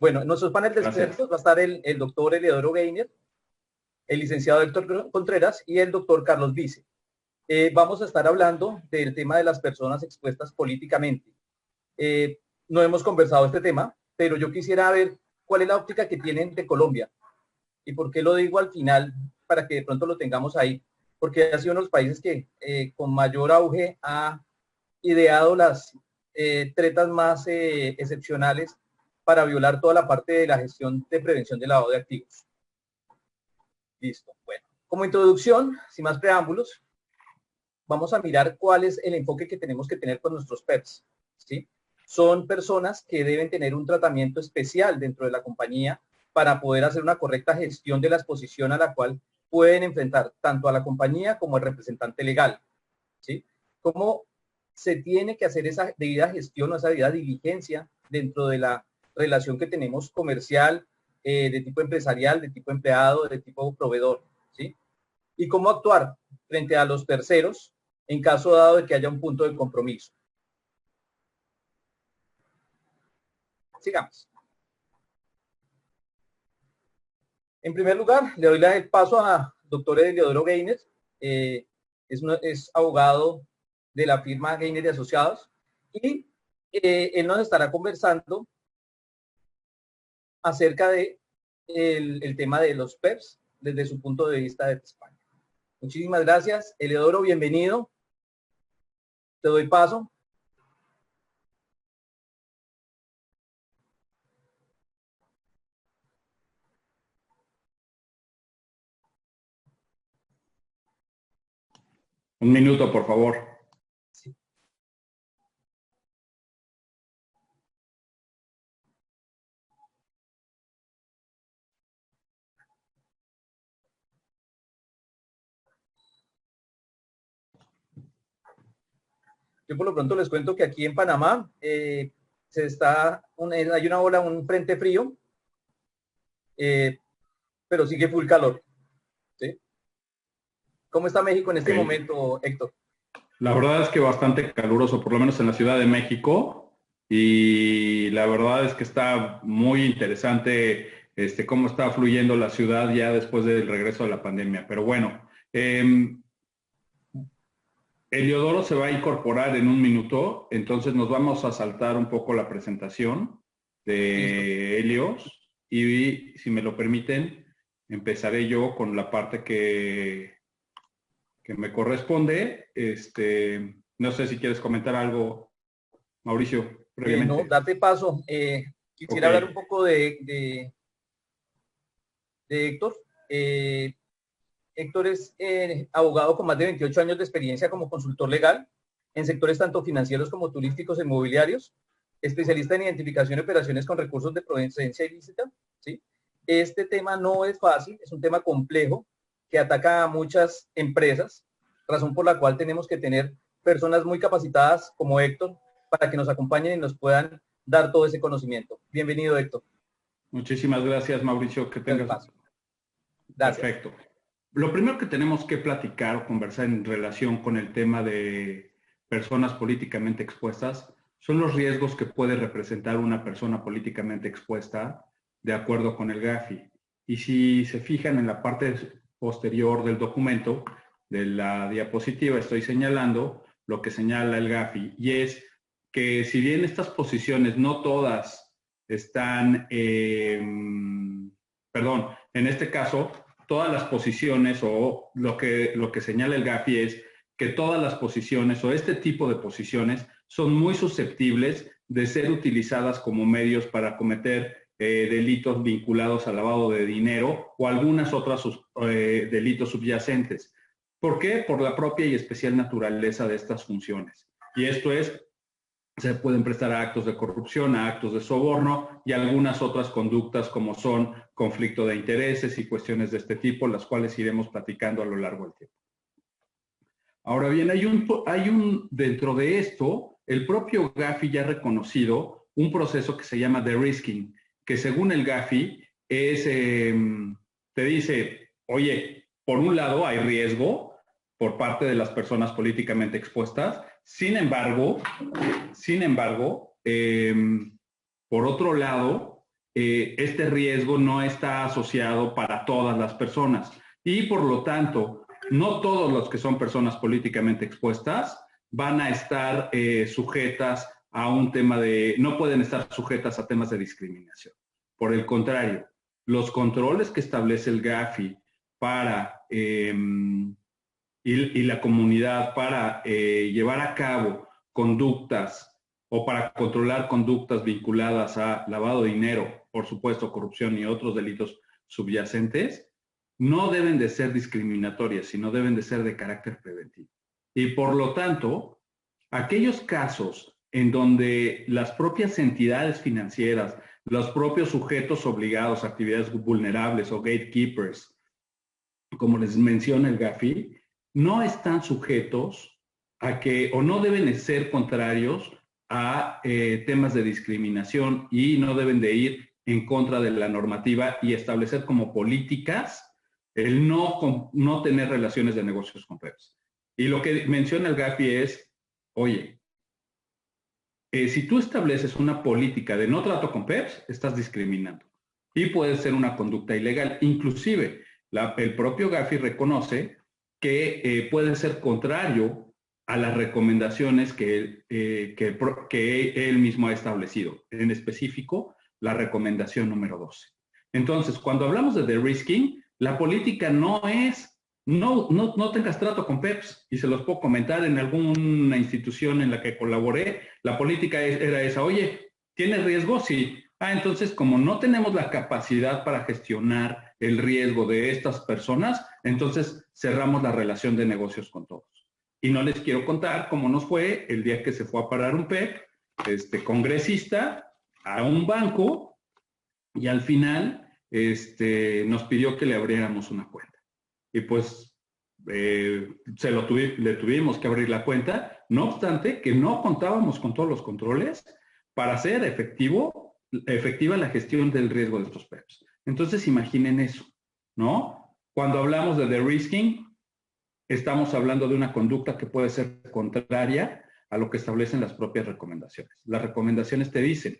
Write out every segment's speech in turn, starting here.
Bueno, en nuestro panel de Gracias. expertos va a estar el doctor Eleodoro Gainer, el licenciado Héctor Contreras y el doctor Carlos Vice. Vamos a estar hablando del tema de las personas expuestas políticamente. No hemos conversado este tema, pero yo quisiera ver cuál es la óptica que tienen de Colombia. ¿Y por qué lo digo al final? Para que de pronto lo tengamos ahí. Porque ha sido uno de los países que con mayor auge ha ideado las tretas más excepcionales para violar toda la parte de la gestión de prevención de lavado de activos. Listo. Bueno, como introducción, sin más preámbulos, vamos a mirar cuál es el enfoque que tenemos que tener con nuestros PEPs, ¿sí? Son personas que deben tener un tratamiento especial dentro de la compañía para poder hacer una correcta gestión de la exposición a la cual pueden enfrentar tanto a la compañía como al representante legal, ¿sí? ¿Cómo se tiene que hacer esa debida gestión o esa debida diligencia dentro de la relación que tenemos comercial, de tipo empresarial, de tipo empleado, de tipo proveedor, ¿sí? Y cómo actuar frente a los terceros en caso dado de que haya un punto de compromiso. Sigamos. En primer lugar, le doy el paso a doctor Eleodoro Gainer. Es abogado de la firma Gainer y Asociados y él nos estará conversando acerca de el tema de los PEPs desde su punto de vista de España. Muchísimas gracias. Eleodoro, bienvenido. Te doy paso. Un minuto, por favor. Sí. Yo por lo pronto les cuento que aquí en Panamá hay una ola, un frente frío, pero sigue full calor. ¿Sí? ¿Cómo está México en este momento, Héctor? La verdad es que bastante caluroso, por lo menos en la Ciudad de México, y la verdad es que está muy interesante cómo está fluyendo la ciudad ya después del regreso de la pandemia. Pero bueno, Eleodoro se va a incorporar en un minuto, entonces nos vamos a saltar un poco la presentación de Helios y si me lo permiten, empezaré yo con la parte que me corresponde. No sé si quieres comentar algo, Mauricio, No, previamente. date paso. Ok. Quisiera hablar un poco de Héctor. Héctor es abogado con más de 28 años de experiencia como consultor legal en sectores tanto financieros como turísticos e inmobiliarios, especialista en identificación de operaciones con recursos de procedencia ilícita, ¿sí? Este tema no es fácil, es un tema complejo que ataca a muchas empresas, razón por la cual tenemos que tener personas muy capacitadas como Héctor para que nos acompañen y nos puedan dar todo ese conocimiento. Bienvenido, Héctor. Muchísimas gracias, Mauricio. Que El tengas. paso. Gracias. Perfecto. Lo primero que tenemos que platicar o conversar en relación con el tema de personas políticamente expuestas son los riesgos que puede representar una persona políticamente expuesta de acuerdo con el GAFI. Y si se fijan en la parte posterior del documento, de la diapositiva, estoy señalando lo que señala el GAFI, y es que si bien estas posiciones no todas están, perdón, en este caso, todas las posiciones o lo que señala el GAFI es que todas las posiciones o este tipo de posiciones son muy susceptibles de ser utilizadas como medios para cometer delitos vinculados al lavado de dinero o algunas otras delitos subyacentes. ¿Por qué? Por la propia y especial naturaleza de estas funciones. Y esto es, se pueden prestar a actos de corrupción, a actos de soborno y algunas otras conductas como son conflicto de intereses y cuestiones de este tipo, las cuales iremos platicando a lo largo del tiempo. Ahora bien, dentro de esto, el propio GAFI ya ha reconocido un proceso que se llama de-risking, que según el GAFI te dice, oye, por un lado hay riesgo por parte de las personas políticamente expuestas, sin embargo, por otro lado, este riesgo no está asociado para todas las personas y por lo tanto no todos los que son personas políticamente expuestas van a estar sujetas a un tema no pueden estar sujetas a temas de discriminación. Por el contrario, los controles que establece el GAFI para y la comunidad para llevar a cabo conductas o para controlar conductas vinculadas a lavado de dinero, por supuesto, corrupción y otros delitos subyacentes, no deben de ser discriminatorias, sino deben de ser de carácter preventivo. Y por lo tanto, aquellos casos en donde las propias entidades financieras, los propios sujetos obligados a actividades vulnerables o gatekeepers, como les menciona el GAFI, no están sujetos a que, o no deben ser contrarios a temas de discriminación y no deben de ir en contra de la normativa y establecer como políticas el no tener relaciones de negocios con PEPs. Y lo que menciona el GAFI es, oye, si tú estableces una política de no trato con PEPs, estás discriminando. Y puede ser una conducta ilegal. Inclusive, el propio GAFI reconoce que puede ser contrario a las recomendaciones que él mismo ha establecido. En específico, la recomendación número 12. Entonces, cuando hablamos de de-risking, la política no es no tengas trato con PEPs, y se los puedo comentar en alguna institución en la que colaboré, la política era esa, oye, ¿tienes riesgo? Sí. Entonces, como no tenemos la capacidad para gestionar el riesgo de estas personas, entonces cerramos la relación de negocios con todos. Y no les quiero contar cómo nos fue el día que se fue a parar un PEP, congresista, a un banco, y al final nos pidió que le abriéramos una cuenta. Y pues le tuvimos que abrir la cuenta, no obstante que no contábamos con todos los controles para hacer efectiva la gestión del riesgo de estos PEPs. Entonces imaginen eso, ¿no? Cuando hablamos de de-risking, estamos hablando de una conducta que puede ser contraria a lo que establecen las propias recomendaciones. Las recomendaciones te dicen,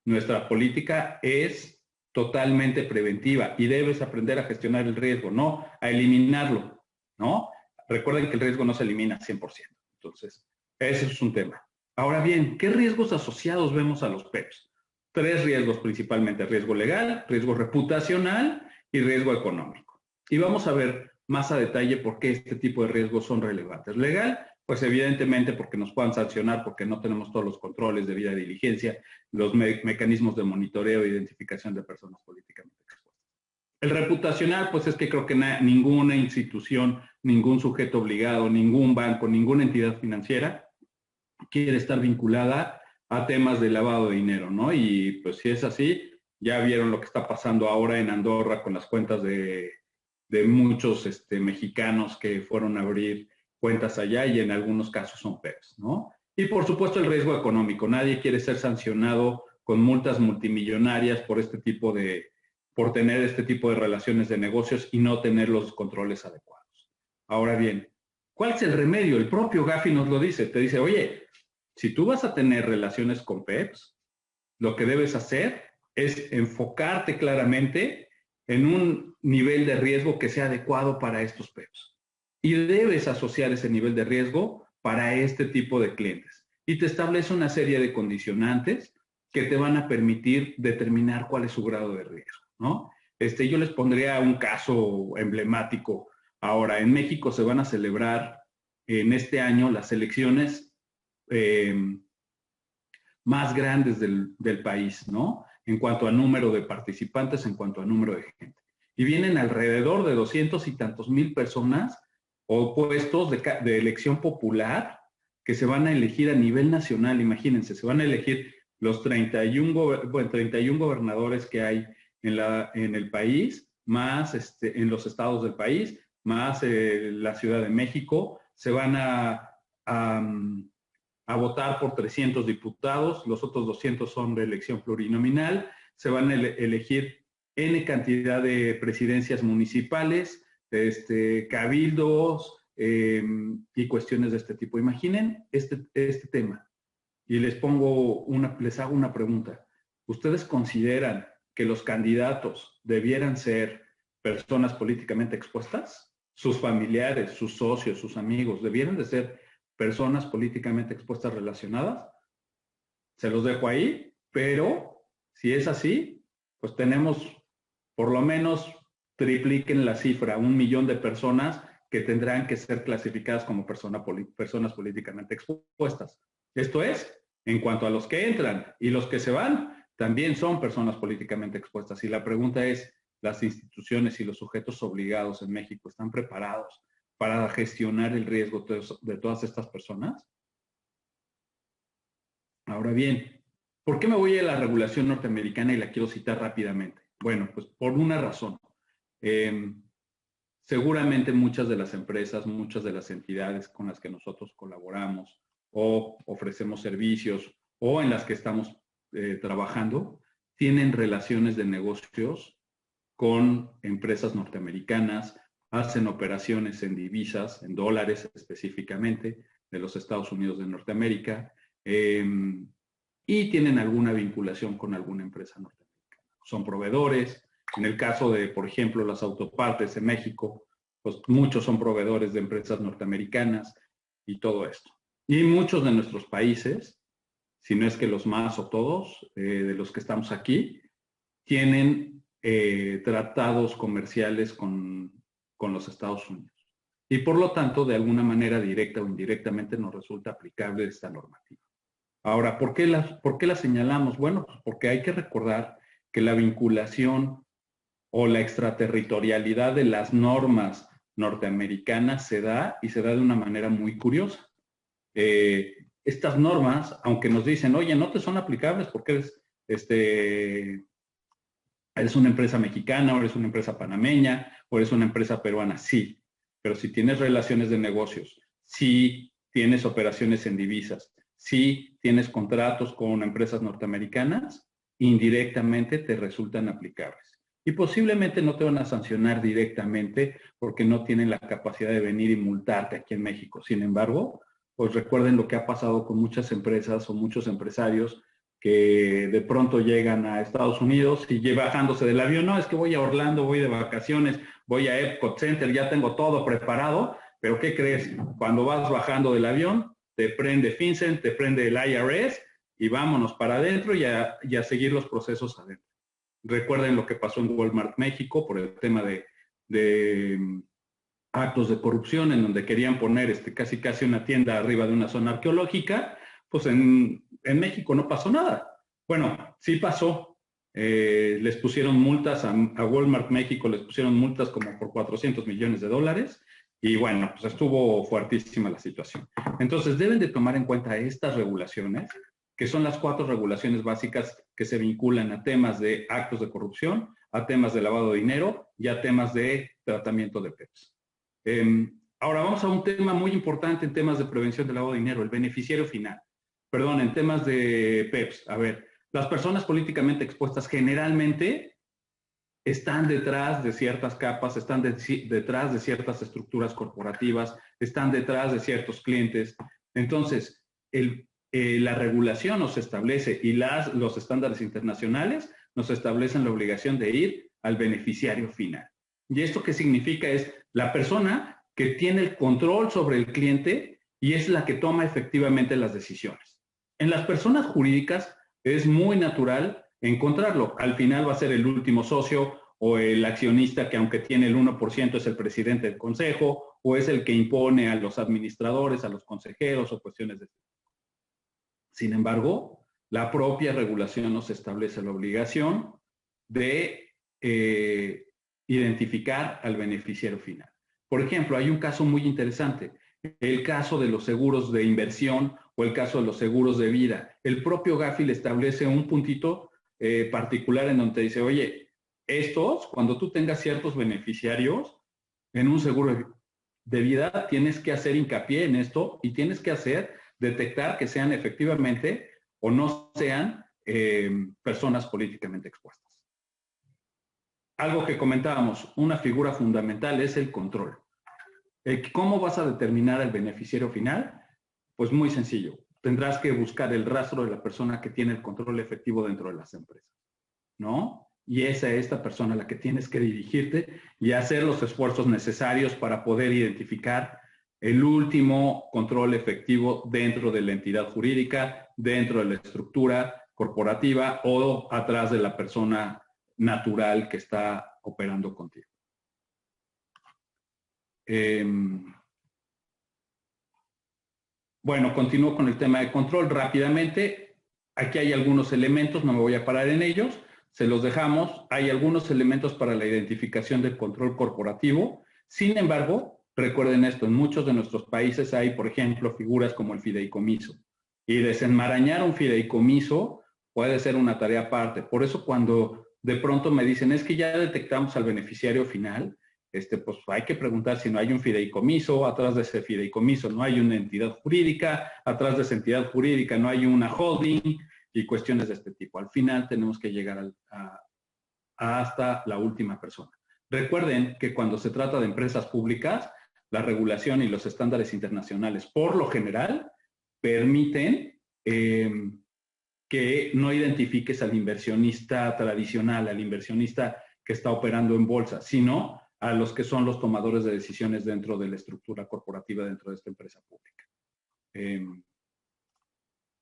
nuestra política es totalmente preventiva y debes aprender a gestionar el riesgo, no a eliminarlo, ¿no? Recuerden que el riesgo no se elimina 100%. Entonces, ese es un tema. Ahora bien, ¿qué riesgos asociados vemos a los PEPs? 3 riesgos principalmente: riesgo legal, riesgo reputacional y riesgo económico. Y vamos a ver más a detalle por qué este tipo de riesgos son relevantes. Legal, pues evidentemente porque nos puedan sancionar porque no tenemos todos los controles de debida diligencia, los mecanismos de monitoreo e identificación de personas políticamente expuestas. El reputacional, pues es que creo que ninguna institución, ningún sujeto obligado, ningún banco, ninguna entidad financiera quiere estar vinculada a temas de lavado de dinero, ¿no? Y pues si es así, ya vieron lo que está pasando ahora en Andorra con las cuentas de muchos mexicanos que fueron a abrir cuentas allá y en algunos casos son PEPs, ¿no? Y por supuesto el riesgo económico. Nadie quiere ser sancionado con multas multimillonarias por por tener este tipo de relaciones de negocios y no tener los controles adecuados. Ahora bien, ¿cuál es el remedio? El propio GAFI nos lo dice. Te dice, oye, si tú vas a tener relaciones con PEPs, lo que debes hacer es enfocarte claramente en un nivel de riesgo que sea adecuado para estos PEPs. Y debes asociar ese nivel de riesgo para este tipo de clientes. Y te establece una serie de condicionantes que te van a permitir determinar cuál es su grado de riesgo, ¿no? Yo les pondría un caso emblemático. Ahora, en México se van a celebrar en este año las elecciones más grandes del país, ¿no? En cuanto a número de participantes, en cuanto a número de gente. Y vienen alrededor de 200 y tantos mil personas o puestos de elección popular que se van a elegir a nivel nacional. Imagínense, se van a elegir los 31 gobernadores que hay en el país, más en los estados del país, más la Ciudad de México. Se van a votar por 300 diputados, los otros 200 son de elección plurinominal, se van a elegir N cantidad de presidencias municipales, cabildos y cuestiones de este tipo. Imaginen este tema y les hago una pregunta. ¿Ustedes consideran que los candidatos debieran ser personas políticamente expuestas? ¿Sus familiares, sus socios, sus amigos, debieran de ser personas políticamente expuestas relacionadas? Se los dejo ahí, pero si es así, pues tenemos por lo menos tripliquen la cifra, 1 millón de personas que tendrán que ser clasificadas como personas políticamente expuestas. Esto es, en cuanto a los que entran y los que se van, también son personas políticamente expuestas. Y la pregunta es, ¿las instituciones y los sujetos obligados en México están preparados para gestionar el riesgo de todas estas personas? Ahora bien, ¿por qué me voy a la regulación norteamericana y la quiero citar rápidamente? Bueno, pues por una razón. Seguramente muchas de las empresas, muchas de las entidades con las que nosotros colaboramos o ofrecemos servicios o en las que estamos trabajando, tienen relaciones de negocios con empresas norteamericanas, hacen operaciones en divisas, en dólares específicamente, de los Estados Unidos de Norteamérica, y tienen alguna vinculación con alguna empresa norteamericana. Son proveedores. En el caso de, por ejemplo, las autopartes en México, pues muchos son proveedores de empresas norteamericanas y todo esto. Y muchos de nuestros países, si no es que los más o todos de los que estamos aquí, tienen tratados comerciales con los Estados Unidos. Y por lo tanto, de alguna manera directa o indirectamente nos resulta aplicable esta normativa. Ahora, ¿por qué la señalamos? Bueno, pues porque hay que recordar que la vinculación o la extraterritorialidad de las normas norteamericanas se da y se da de una manera muy curiosa. Estas normas, aunque nos dicen, oye, no te son aplicables porque eres una empresa mexicana, o eres una empresa panameña, o eres una empresa peruana, sí. Pero si tienes relaciones de negocios, si tienes operaciones en divisas, si tienes contratos con empresas norteamericanas, indirectamente te resultan aplicables. Y posiblemente no te van a sancionar directamente porque no tienen la capacidad de venir y multarte aquí en México. Sin embargo, pues recuerden lo que ha pasado con muchas empresas o muchos empresarios que de pronto llegan a Estados Unidos y bajándose del avión, no, es que voy a Orlando, voy de vacaciones, voy a Epcot Center, ya tengo todo preparado, pero ¿qué crees? Cuando vas bajando del avión, te prende FinCEN, te prende el IRS y vámonos para adentro y a seguir los procesos adentro. Recuerden lo que pasó en Walmart México por el tema de actos de corrupción en donde querían poner casi una tienda arriba de una zona arqueológica. Pues en México no pasó nada. Bueno, sí pasó. Les pusieron multas a Walmart México, les pusieron multas como por $400 millones. Y bueno, pues estuvo fuertísima la situación. Entonces deben de tomar en cuenta estas regulaciones, que son las 4 regulaciones básicas que se vinculan a temas de actos de corrupción, a temas de lavado de dinero y a temas de tratamiento de PEPs. Ahora vamos a un tema muy importante en temas de prevención del lavado de dinero, el beneficiario final. Perdón, en temas de PEPs. A ver, las personas políticamente expuestas generalmente están detrás de ciertas capas, están detrás de ciertas estructuras corporativas, están detrás de ciertos clientes. Entonces, la regulación nos establece y los estándares internacionales nos establecen la obligación de ir al beneficiario final. ¿Y esto qué significa? Es la persona que tiene el control sobre el cliente y es la que toma efectivamente las decisiones. En las personas jurídicas es muy natural encontrarlo. Al final va a ser el último socio o el accionista que aunque tiene el 1% es el presidente del consejo o es el que impone a los administradores, a los consejeros o cuestiones de este tipo. Sin embargo, la propia regulación nos establece la obligación de identificar al beneficiario final. Por ejemplo, hay un caso muy interesante, el caso de los seguros de inversión o el caso de los seguros de vida. El propio Gafi le establece un puntito particular en donde dice, oye, cuando tú tengas ciertos beneficiarios en un seguro de vida, tienes que hacer hincapié en esto y tienes que detectar que sean efectivamente o no sean personas políticamente expuestas. Algo que comentábamos, una figura fundamental es el control. ¿Cómo vas a determinar el beneficiario final? Pues muy sencillo. tendrás que buscar el rastro de la persona que tiene el control efectivo dentro de las empresas, ¿no? Y esa es esta persona a la que tienes que dirigirte y hacer los esfuerzos necesarios para poder identificar el último control efectivo dentro de la entidad jurídica, dentro de la estructura corporativa o atrás de la persona natural que está operando contigo. Bueno, continúo con el tema de control rápidamente. Aquí hay algunos elementos, no me voy a parar en ellos, se los dejamos. Hay algunos elementos para la identificación del control corporativo. Sin embargo, recuerden esto, en muchos de nuestros países hay, por ejemplo, figuras como el fideicomiso. Y desenmarañar un fideicomiso puede ser una tarea aparte. Por eso cuando de pronto me dicen, es que ya detectamos al beneficiario final, pues hay que preguntar si no hay un fideicomiso, atrás de ese fideicomiso no hay una entidad jurídica, atrás de esa entidad jurídica no hay una holding y cuestiones de este tipo. Al final tenemos que llegar hasta la última persona. Recuerden que cuando se trata de empresas públicas, la regulación y los estándares internacionales, por lo general, permiten que no identifiques al inversionista tradicional, al inversionista que está operando en bolsa, sino a los que son los tomadores de decisiones dentro de la estructura corporativa dentro de esta empresa pública.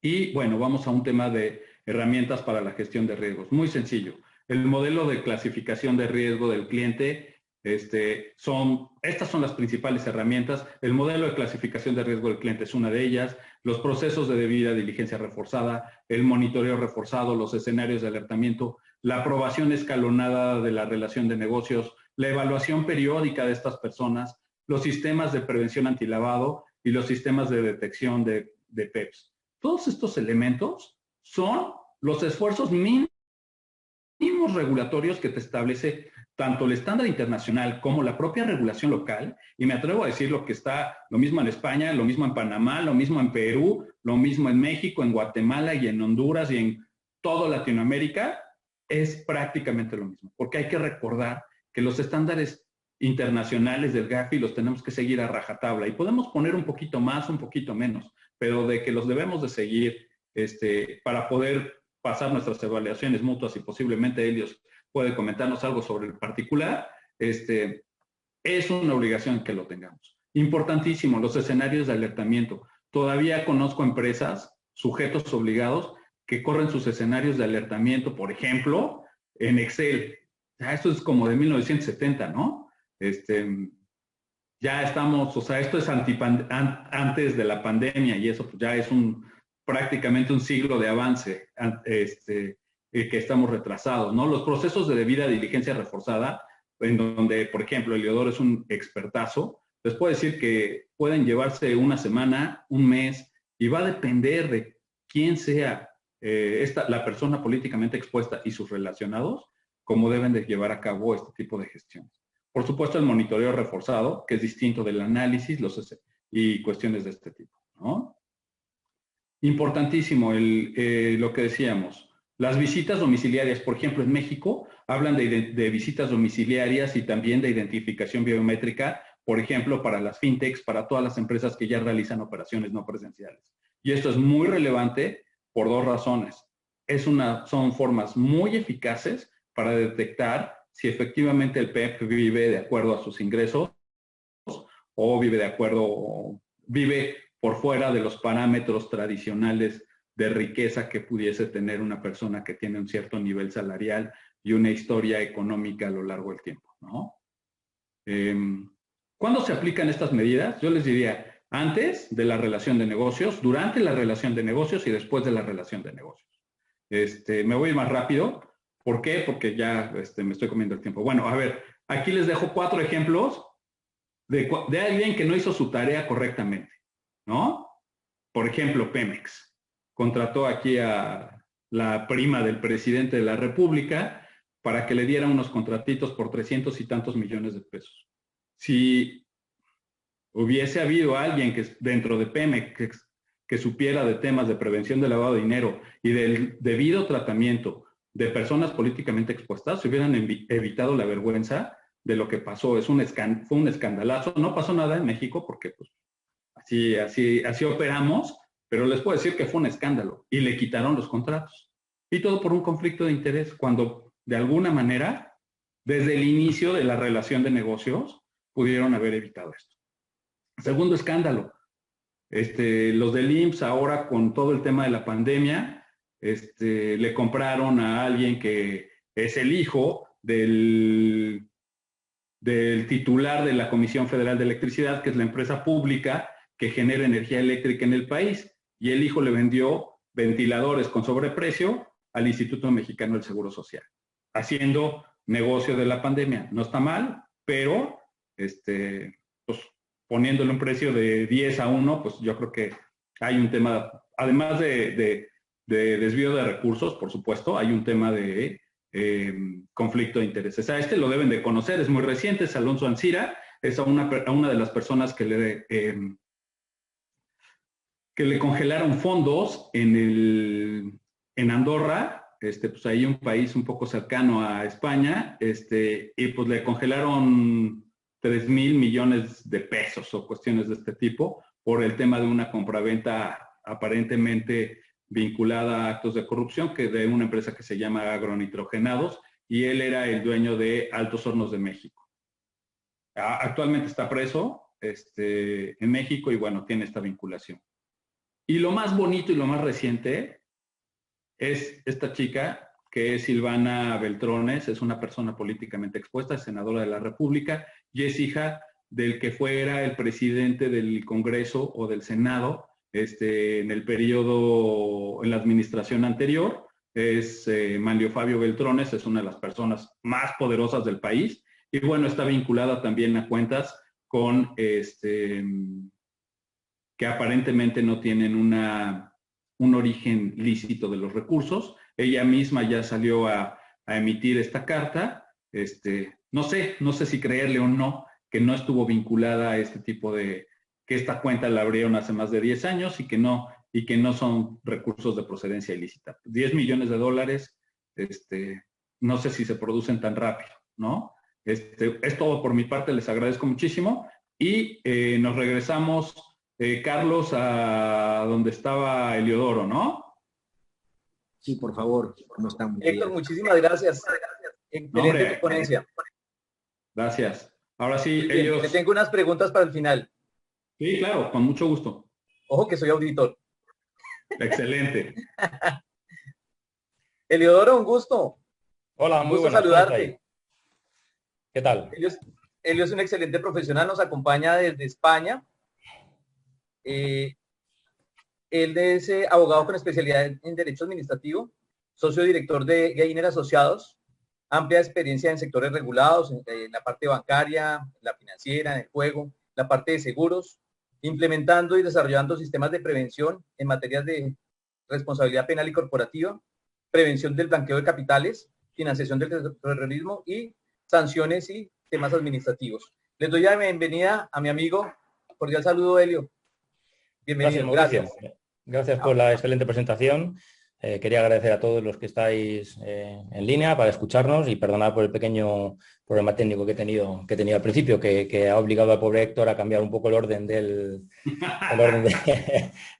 Y bueno, vamos a un tema de herramientas para la gestión de riesgos. Muy sencillo. El modelo de clasificación de riesgo del cliente, estas son las principales herramientas. El modelo de clasificación de riesgo del cliente es una de ellas. Los procesos de debida diligencia reforzada, el monitoreo reforzado, los escenarios de alertamiento, la aprobación escalonada de la relación de negocios, la evaluación periódica de estas personas, los sistemas de prevención antilavado y los sistemas de detección de PEPs. Todos estos elementos son los esfuerzos mínimos regulatorios que te establece tanto el estándar internacional como la propia regulación local, y me atrevo a decir lo mismo en España, lo mismo en Panamá, lo mismo en Perú, lo mismo en México, en Guatemala y en Honduras y en toda Latinoamérica, es prácticamente lo mismo, porque hay que recordar que los estándares internacionales del GAFI los tenemos que seguir a rajatabla y podemos poner un poquito más, un poquito menos, pero de que los debemos de seguir para poder pasar nuestras evaluaciones mutuas y posiblemente Helios puede comentarnos algo sobre el particular, es una obligación que lo tengamos. Importantísimo, los escenarios de alertamiento. Todavía conozco empresas, sujetos obligados, que corren sus escenarios de alertamiento, por ejemplo, en Excel. Esto es como de 1970, ¿no? Ya estamos, o sea, esto es antes de la pandemia y eso pues ya es prácticamente un siglo de avance que estamos retrasados, ¿no? Los procesos de debida diligencia reforzada, en donde, por ejemplo, Eliodoro es un expertazo, les puedo decir que pueden llevarse una semana, un mes, y va a depender de quién sea la persona políticamente expuesta y sus relacionados, cómo deben de llevar a cabo este tipo de gestiones. Por supuesto, el monitoreo reforzado, que es distinto del análisis y cuestiones de este tipo, ¿no? Importantísimo lo que decíamos. Las visitas domiciliarias, por ejemplo, en México, hablan de visitas domiciliarias y también de identificación biométrica, por ejemplo, para las fintechs, para todas las empresas que ya realizan operaciones no presenciales. Y esto es muy relevante por dos razones. Son formas muy eficaces para detectar si efectivamente el PEP vive de acuerdo a sus ingresos o vive por fuera de los parámetros tradicionales de riqueza que pudiese tener una persona que tiene un cierto nivel salarial y una historia económica a lo largo del tiempo, ¿no? ¿Cuándo se aplican estas medidas? Yo les diría, antes de la relación de negocios, durante la relación de negocios y después de la relación de negocios. Me voy a ir más rápido. ¿Por qué? Porque ya me estoy comiendo el tiempo. Bueno, a ver, aquí les dejo 4 ejemplos de alguien que no hizo su tarea correctamente, ¿no? Por ejemplo, Pemex. Contrató aquí a la prima del presidente de la República para que le diera unos contratitos por 300 y tantos millones de pesos. Si hubiese habido alguien que dentro de Pemex que supiera de temas de prevención de lavado de dinero y del debido tratamiento de personas políticamente expuestas, se hubieran evitado la vergüenza de lo que pasó. Fue un escandalazo. No pasó nada en México porque pues, así operamos, pero les puedo decir que fue un escándalo y le quitaron los contratos. Y todo por un conflicto de interés, cuando de alguna manera, desde el inicio de la relación de negocios, pudieron haber evitado esto. Segundo escándalo, los del IMSS ahora con todo el tema de la pandemia, le compraron a alguien que es el hijo del titular de la Comisión Federal de Electricidad, que es la empresa pública que genera energía eléctrica en el país, y el hijo le vendió ventiladores con sobreprecio al Instituto Mexicano del Seguro Social, haciendo negocio de la pandemia. No está mal, pero pues, poniéndole un precio de 10 a 1, pues yo creo que hay un tema, además de desvío de recursos, por supuesto, hay un tema de conflicto de intereses. A lo deben de conocer, es muy reciente, es Alonso Ancira, es a una de las personas que le congelaron fondos en Andorra, pues ahí un país un poco cercano a España, y pues le congelaron 3,000 millones de pesos o cuestiones de este tipo por el tema de una compraventa aparentemente vinculada a actos de corrupción que de una empresa que se llama Agronitrogenados, y él era el dueño de Altos Hornos de México. Actualmente está preso en México y bueno, tiene esta vinculación. Y lo más bonito y lo más reciente es esta chica que es Silvana Beltrones, es una persona políticamente expuesta, es senadora de la República y es hija del que fuera el presidente del Congreso o del Senado en el periodo, en la administración anterior. Es Manlio Fabio Beltrones, es una de las personas más poderosas del país y bueno, está vinculada también a cuentas con que aparentemente no tienen un origen lícito de los recursos. Ella misma ya salió a emitir esta carta. No sé si creerle o no que no estuvo vinculada a este tipo de, que esta cuenta la abrieron hace más de 10 años y que no son recursos de procedencia ilícita. 10 millones de dólares, no sé si se producen tan rápido, ¿no? Es todo por mi parte, les agradezco muchísimo y nos regresamos, Carlos, a donde estaba Eliodoro, ¿no? Sí, por favor, ¿cómo estamos? Héctor, muchísimas gracias. Excelente tu ponencia. Gracias. Ahora sí, bien, ellos... Te tengo unas preguntas para el final. Sí, claro, con mucho gusto. Ojo que soy auditor. Excelente. Eliodoro, un gusto. Hola, muy buenas. Saludarte. ¿Qué tal? Elio es un excelente profesional, nos acompaña desde España. Él es abogado con especialidad en Derecho Administrativo, socio director de Gainer Asociados, amplia experiencia en sectores regulados, en la parte bancaria, la financiera, en el juego, la parte de seguros, implementando y desarrollando sistemas de prevención en materias de responsabilidad penal y corporativa, prevención del blanqueo de capitales, financiación del terrorismo y sanciones y temas administrativos. Les doy la bienvenida a mi amigo, cordial saludo, Elio. Bienvenido. Gracias. Gracias por la excelente presentación. Quería agradecer a todos los que estáis en línea para escucharnos y perdonar por el pequeño problema técnico que he tenido al principio, que ha obligado al pobre Héctor a cambiar un poco el orden el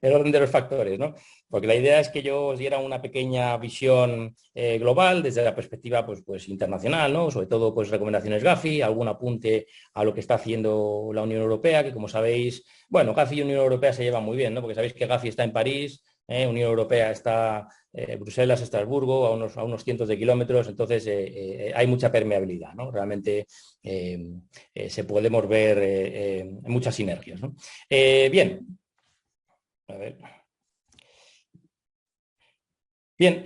orden de los factores, ¿no? Porque la idea es que yo os diera una pequeña visión global desde la perspectiva pues internacional, ¿no? Sobre todo pues recomendaciones Gafi, algún apunte a lo que está haciendo la Unión Europea, que como sabéis, bueno, Gafi y Unión Europea se llevan muy bien, ¿no? Porque sabéis que Gafi está en París, Unión Europea está Bruselas, Estrasburgo, a unos cientos de kilómetros, entonces hay mucha permeabilidad, ¿no? Realmente se podemos ver muchas sinergias, ¿no? Bien. A ver. Bien.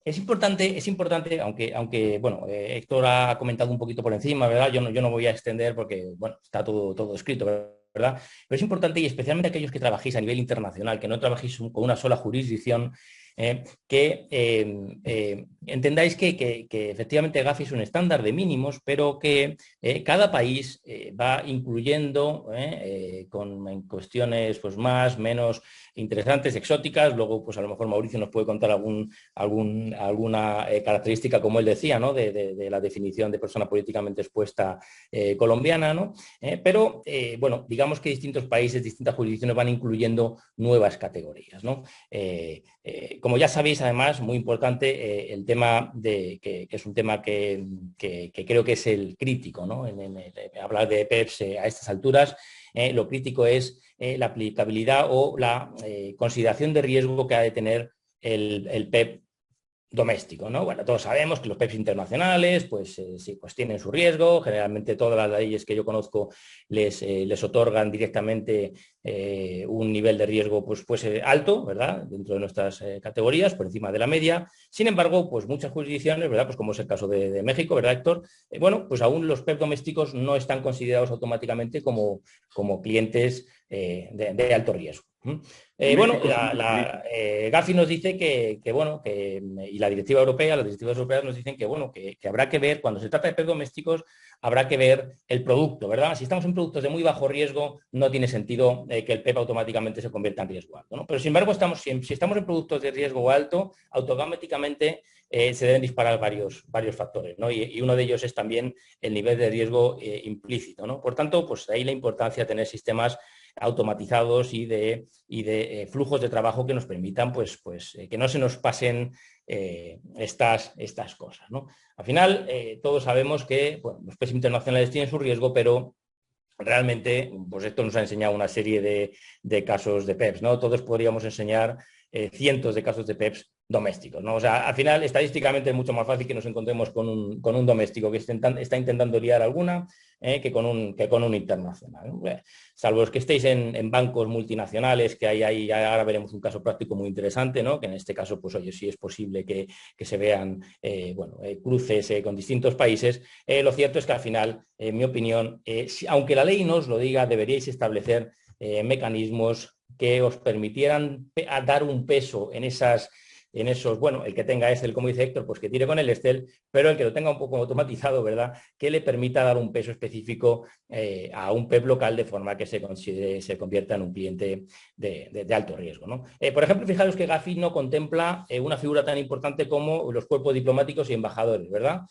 Es importante, aunque bueno, Héctor ha comentado un poquito por encima, ¿verdad? Yo no voy a extender porque, bueno, está todo escrito, ¿verdad? Pero es importante, y especialmente aquellos que trabajéis a nivel internacional, que no trabajéis con una sola jurisdicción, que entendáis que efectivamente Gafi es un estándar de mínimos, pero que cada país va incluyendo en cuestiones pues más, menos interesantes, exóticas. Luego, pues a lo mejor Mauricio nos puede contar alguna característica, como él decía, ¿no? de la definición de persona políticamente expuesta colombiana, ¿no? Pero, bueno, digamos que distintos países, distintas jurisdicciones van incluyendo nuevas categorías, ¿no? Como ya sabéis, además, muy importante, el tema que es un tema que creo que es el crítico, ¿no? Hablar de PEPs a estas alturas, lo crítico es la aplicabilidad o la consideración de riesgo que ha de tener el PEP doméstico, ¿no? Bueno, todos sabemos que los PEPs internacionales, pues sí, pues tienen su riesgo. Generalmente todas las leyes que yo conozco les otorgan directamente un nivel de riesgo pues alto, ¿verdad? Dentro de nuestras categorías, por encima de la media. Sin embargo, pues muchas jurisdicciones, ¿verdad? Pues como es el caso de México, ¿verdad, Héctor? Bueno, pues aún los PEP domésticos no están considerados automáticamente como clientes de alto riesgo. Bueno, Gafi nos dice y las directivas europeas nos dicen que, bueno, que habrá que ver, cuando se trata de PEP domésticos, habrá que ver el producto, ¿verdad? Si estamos en productos de muy bajo riesgo, no tiene sentido que el PEP automáticamente se convierta en riesgo alto, ¿no? Pero, sin embargo, si estamos en productos de riesgo alto, automáticamente se deben disparar varios factores, ¿no? Y uno de ellos es también el nivel de riesgo implícito, ¿no? Por tanto, pues ahí la importancia de tener sistemas automatizados y de flujos de trabajo que nos permitan que no se nos pasen estas cosas, ¿no? Al final, todos sabemos que los PEPs internacionales tienen su riesgo, pero realmente, pues esto nos ha enseñado una serie de casos de PEPs, ¿no? Todos podríamos enseñar cientos de casos de PEPs domésticos, ¿no? O sea, al final, estadísticamente es mucho más fácil que nos encontremos con un doméstico que está intentando liar alguna que con un internacional, ¿no? Salvo los que estéis en bancos multinacionales, que ahí ahora veremos un caso práctico muy interesante, ¿no? Que en este caso, pues oye, sí es posible que se vean cruces con distintos países. Lo cierto es que al final, en mi opinión, aunque la ley no os lo diga, deberíais establecer mecanismos que os permitieran dar un peso en esos, bueno, el que tenga Excel, como dice Héctor, pues que tire con el Excel, pero el que lo tenga un poco automatizado, ¿verdad? Que le permita dar un peso específico a un PEP local de forma que se convierta en un cliente de alto riesgo, ¿no? Por ejemplo, fijaros que Gafi no contempla una figura tan importante como los cuerpos diplomáticos y embajadores, ¿verdad?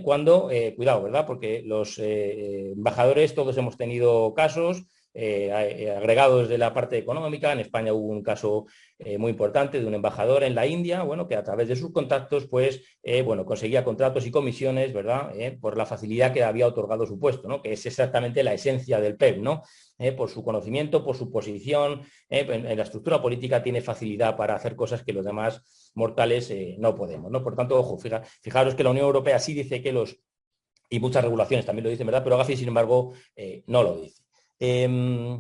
Cuidado, ¿verdad? Porque los embajadores, todos hemos tenido casos agregados de la parte económica. En España hubo un caso muy importante de un embajador en la India, bueno, que a través de sus contactos, pues, conseguía contratos y comisiones, ¿verdad? Por la facilidad que había otorgado su puesto, ¿no? Que es exactamente la esencia del PEP, ¿no? Por su conocimiento, por su posición, en la estructura política tiene facilidad para hacer cosas que los demás mortales no podemos, ¿no? Por tanto, ojo, fijaros que la Unión Europea sí dice que y muchas regulaciones también lo dicen, ¿verdad? Pero Gafi, sin embargo, no lo dice.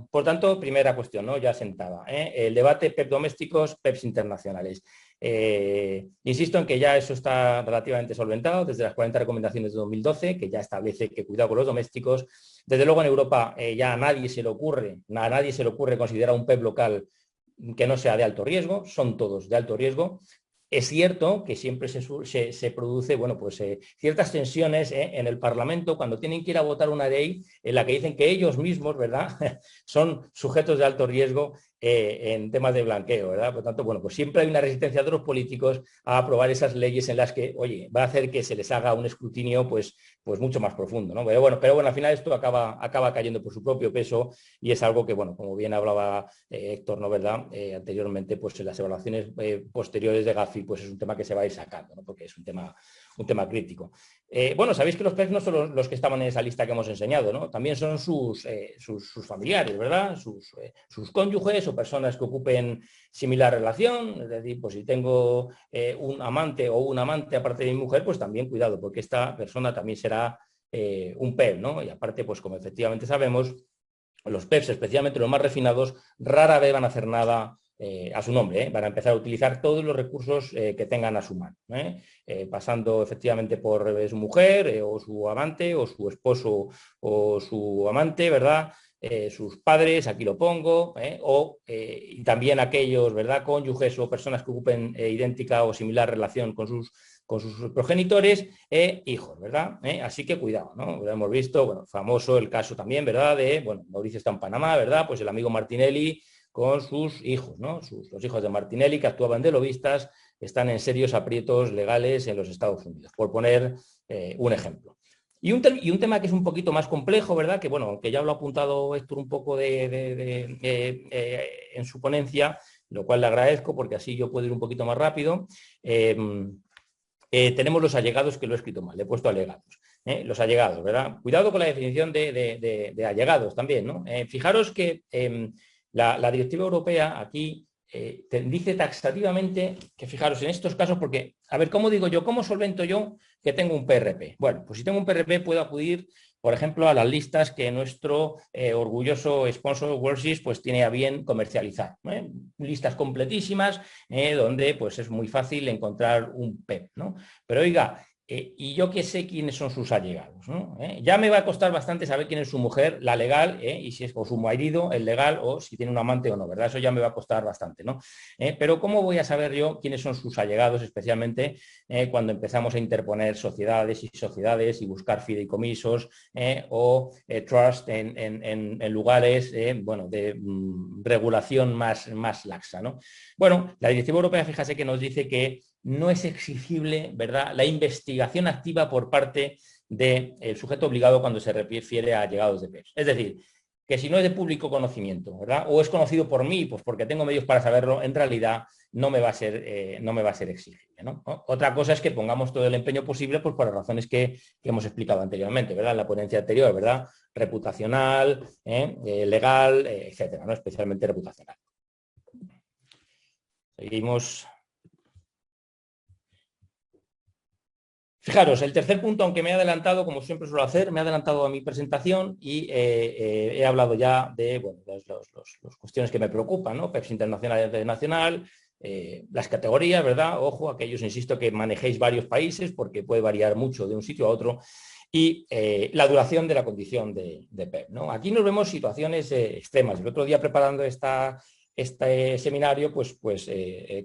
Por tanto, primera cuestión, ¿no? Ya sentada. El debate PEP domésticos, PEPs internacionales. Insisto en que ya eso está relativamente solventado desde las 40 recomendaciones de 2012, que ya establece que cuidado con los domésticos. Desde luego en Europa ya a nadie se le ocurre considerar un PEP local que no sea de alto riesgo, son todos de alto riesgo. Es cierto que siempre se produce, bueno, pues ciertas tensiones en el Parlamento cuando tienen que ir a votar una ley en la que dicen que ellos mismos, ¿verdad?, son sujetos de alto riesgo en temas de blanqueo, ¿verdad? Por tanto, bueno, pues siempre hay una resistencia de los políticos a aprobar esas leyes en las que, oye, va a hacer que se les haga un escrutinio pues mucho más profundo, ¿no? Pero bueno, al final esto acaba cayendo por su propio peso y es algo que, bueno, como bien hablaba Héctor, ¿no? ¿Verdad? Anteriormente, pues en las evaluaciones posteriores de Gafi, pues es un tema que se va a ir sacando, ¿no? Porque es un tema crítico. Bueno, sabéis que los PEPs no son los que estaban en esa lista que hemos enseñado, ¿no? También son sus familiares, ¿verdad? Sus cónyuges o personas que ocupen similar relación. Es decir, pues si tengo un amante o un amante aparte de mi mujer, pues también cuidado, porque esta persona también será un PEP, ¿no? Y aparte, pues como efectivamente sabemos, los PEPs, especialmente los más refinados, rara vez van a hacer nada a su nombre, van a empezar a utilizar todos los recursos que tengan a su mano, pasando efectivamente por su mujer o su amante o su esposo o su amante, ¿verdad? Sus padres, aquí lo pongo, y también aquellos, ¿verdad?, cónyuges o personas que ocupen idéntica o similar relación con sus progenitores, hijos, ¿verdad? Así que cuidado, ¿no? Lo hemos visto, bueno, famoso el caso también, ¿verdad?, de, bueno, Mauricio está en Panamá, ¿verdad?, pues el amigo Martinelli con sus hijos, ¿no? Los hijos de Martinelli, que actuaban de lobistas, están en serios aprietos legales en los Estados Unidos, por poner un ejemplo. Y un tema que es un poquito más complejo, ¿verdad? Que, bueno, aunque ya lo ha apuntado Héctor un poco en su ponencia, lo cual le agradezco porque así yo puedo ir un poquito más rápido. Tenemos los allegados, que lo he escrito mal, le he puesto allegados. Los allegados, ¿verdad? Cuidado con la definición de allegados también, ¿no? Fijaros que la directiva europea aquí dice taxativamente que, fijaros, en estos casos, porque, a ver, ¿cómo digo yo? ¿Cómo solvento yo que tengo un PRP? Bueno, pues si tengo un PRP puedo acudir, por ejemplo, a las listas que nuestro orgulloso sponsor WorldSys pues tiene a bien comercializar. Listas completísimas donde pues es muy fácil encontrar un PEP, ¿no? Pero oiga, y yo que sé quiénes son sus allegados, ¿no? Ya me va a costar bastante saber quién es su mujer, la legal, y si es o su marido, el legal, o si tiene un amante o no, ¿verdad? Eso ya me va a costar bastante, ¿no? Pero ¿cómo voy a saber yo quiénes son sus allegados, especialmente cuando empezamos a interponer sociedades y buscar fideicomisos o trust en lugares bueno, de regulación más laxa, ¿no? Bueno, la Directiva Europea, fíjase que nos dice que no es exigible, ¿verdad?, la investigación activa por parte del sujeto obligado cuando se refiere a allegados de PEPs. Es decir, que si no es de público conocimiento, ¿verdad?, o es conocido por mí, pues porque tengo medios para saberlo, en realidad no me va a ser exigible, ¿no? Otra cosa es que pongamos todo el empeño posible, pues por las razones que hemos explicado anteriormente, ¿verdad?, en la ponencia anterior, ¿verdad?, reputacional, legal, etcétera, ¿no?, especialmente reputacional. Seguimos. Fijaros, el tercer punto, aunque me he adelantado, como siempre suelo hacer, me he adelantado a mi presentación y he hablado ya de bueno, las cuestiones que me preocupan, ¿no? PEPs internacional y nacional, las categorías, ¿verdad? Ojo, aquellos, insisto, que manejéis varios países porque puede variar mucho de un sitio a otro, y la duración de la condición de PEP, ¿no? Aquí nos vemos situaciones extremas. El otro día, preparando este seminario, pues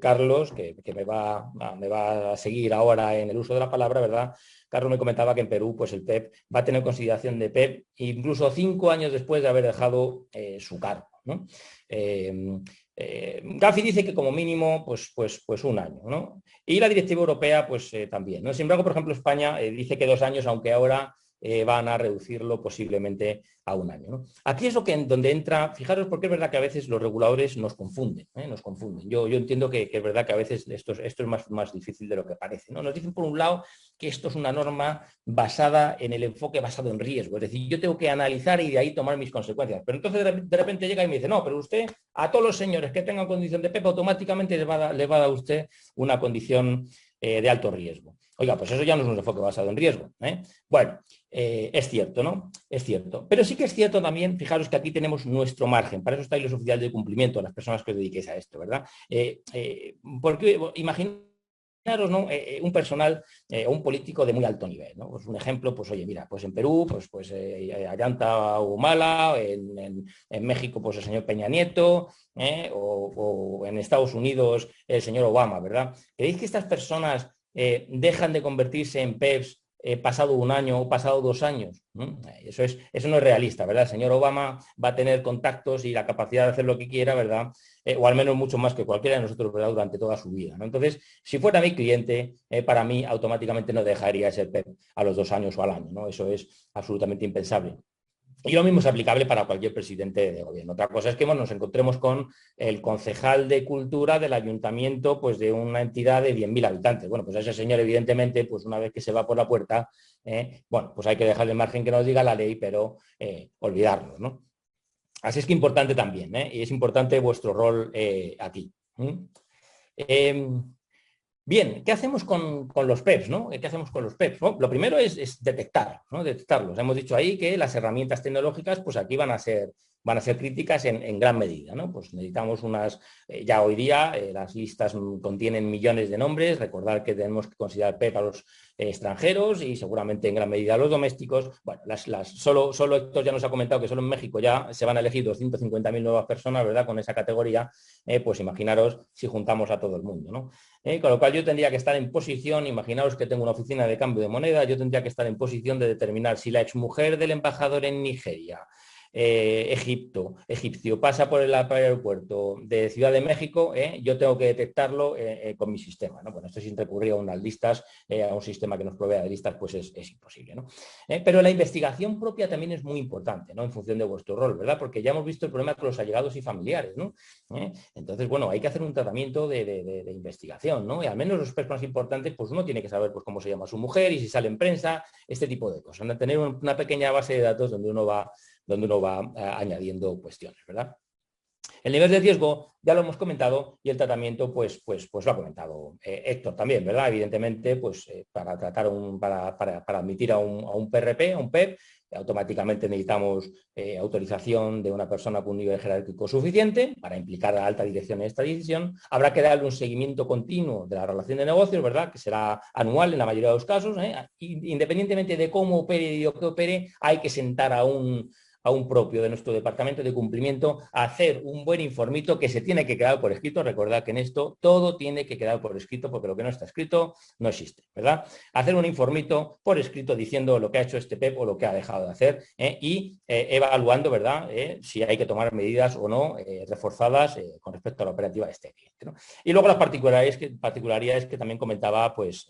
Carlos, que me va a seguir ahora en el uso de la palabra, ¿verdad? Carlos me comentaba que en Perú pues el PEP va a tener consideración de PEP incluso 5 años después de haber dejado su cargo, ¿no? Gafi dice que como mínimo pues 1 año, ¿no? Y la Directiva Europea pues también, ¿no? Sin embargo, por ejemplo, España dice que 2 años, aunque ahora van a reducirlo posiblemente a 1 año, ¿no? Aquí es donde entra, fijaros, porque es verdad que a veces los reguladores nos confunden, nos confunden. Yo entiendo que es verdad que a veces esto es más difícil de lo que parece, ¿no? Nos dicen, por un lado, que esto es una norma basada en el enfoque basado en riesgo, es decir, yo tengo que analizar y de ahí tomar mis consecuencias. Pero entonces de repente llega y me dice, no, pero usted a todos los señores que tengan condición de PEP automáticamente le va a dar a usted una condición de alto riesgo. Oiga, pues eso ya no es un enfoque basado en riesgo, ¿eh? Bueno, es cierto, ¿no? Es cierto. Pero sí que es cierto también, fijaros que aquí tenemos nuestro margen. Para eso estáis los oficiales de cumplimiento, las personas que os dediquéis a esto, ¿verdad? Porque imaginaros, ¿no? Un personal o un político de muy alto nivel, ¿no? Pues un ejemplo, pues oye, mira, pues en Perú, pues Ollanta Humala, en México, pues el señor Peña Nieto, o en Estados Unidos el señor Obama, ¿verdad? ¿Creéis que estas personas dejan de convertirse en PEPs pasado 1 año o pasado 2 años? Eso no es realista, ¿verdad? El señor Obama va a tener contactos y la capacidad de hacer lo que quiera, ¿verdad? O al menos mucho más que cualquiera de nosotros, ¿verdad?, durante toda su vida, ¿no? Entonces, si fuera mi cliente, para mí automáticamente no dejaría de ser PEP a los 2 años o al año, ¿no? Eso es absolutamente impensable. Y lo mismo es aplicable para cualquier presidente de gobierno. Otra cosa es que nos encontremos con el concejal de cultura del ayuntamiento pues, de una entidad de 10.000 habitantes. Bueno, pues a ese señor, evidentemente, pues una vez que se va por la puerta, bueno, pues hay que dejarle el margen que nos diga la ley, pero olvidarlo, ¿no? Así es que importante también, y es importante vuestro rol aquí. Bien, ¿qué hacemos con los PEPs, ¿no? ¿Qué hacemos con los PEPs? Bueno, lo primero es detectarlos, ¿no? Detectarlos. Hemos dicho ahí que las herramientas tecnológicas, pues aquí van a ser van a ser críticas en gran medida, ¿no? Pues necesitamos ya hoy día las listas contienen millones de nombres, recordar que tenemos que considerar PEP a los extranjeros y seguramente en gran medida a los domésticos. Bueno, solo Héctor ya nos ha comentado que solo en México ya se van a elegir 250.000 nuevas personas, ¿verdad? Con esa categoría, pues imaginaros si juntamos a todo el mundo, ¿no? Con lo cual yo tendría que estar en posición, imaginaos que tengo una oficina de cambio de moneda, yo tendría que estar en posición de determinar si la exmujer del embajador en Nigeria, egipcio, pasa por el aeropuerto de Ciudad de México, yo tengo que detectarlo con mi sistema, ¿no? Bueno, esto sin recurrir a unas listas, a un sistema que nos provea de listas, pues es imposible, ¿no? Pero la investigación propia también es muy importante, ¿no? En función de vuestro rol, ¿verdad? Porque ya hemos visto el problema con los allegados y familiares, ¿no? Entonces, bueno, hay que hacer un tratamiento de investigación, ¿no? Y al menos los aspectos más importantes, pues uno tiene que saber pues, cómo se llama su mujer y si sale en prensa, este tipo de cosas. Tener una pequeña base de datos donde uno va añadiendo cuestiones, ¿verdad? El nivel de riesgo ya lo hemos comentado y el tratamiento pues lo ha comentado Héctor también, ¿verdad? Evidentemente, pues para admitir a un PRP, a un PEP, automáticamente necesitamos autorización de una persona con un nivel jerárquico suficiente para implicar a la alta dirección en esta decisión. Habrá que darle un seguimiento continuo de la relación de negocios, ¿verdad? Que será anual en la mayoría de los casos. Independientemente de cómo opere y de qué opere, hay que sentar a un propio de nuestro departamento de cumplimiento a hacer un buen informito que se tiene que quedar por escrito. Recordad que en esto todo tiene que quedar por escrito porque lo que no está escrito no existe, ¿verdad? Hacer un informito por escrito diciendo lo que ha hecho este PEP o lo que ha dejado de hacer y evaluando, ¿verdad? Si hay que tomar medidas o no reforzadas con respecto a la operativa de este cliente, ¿no? Y luego las particularidades que también comentaba pues,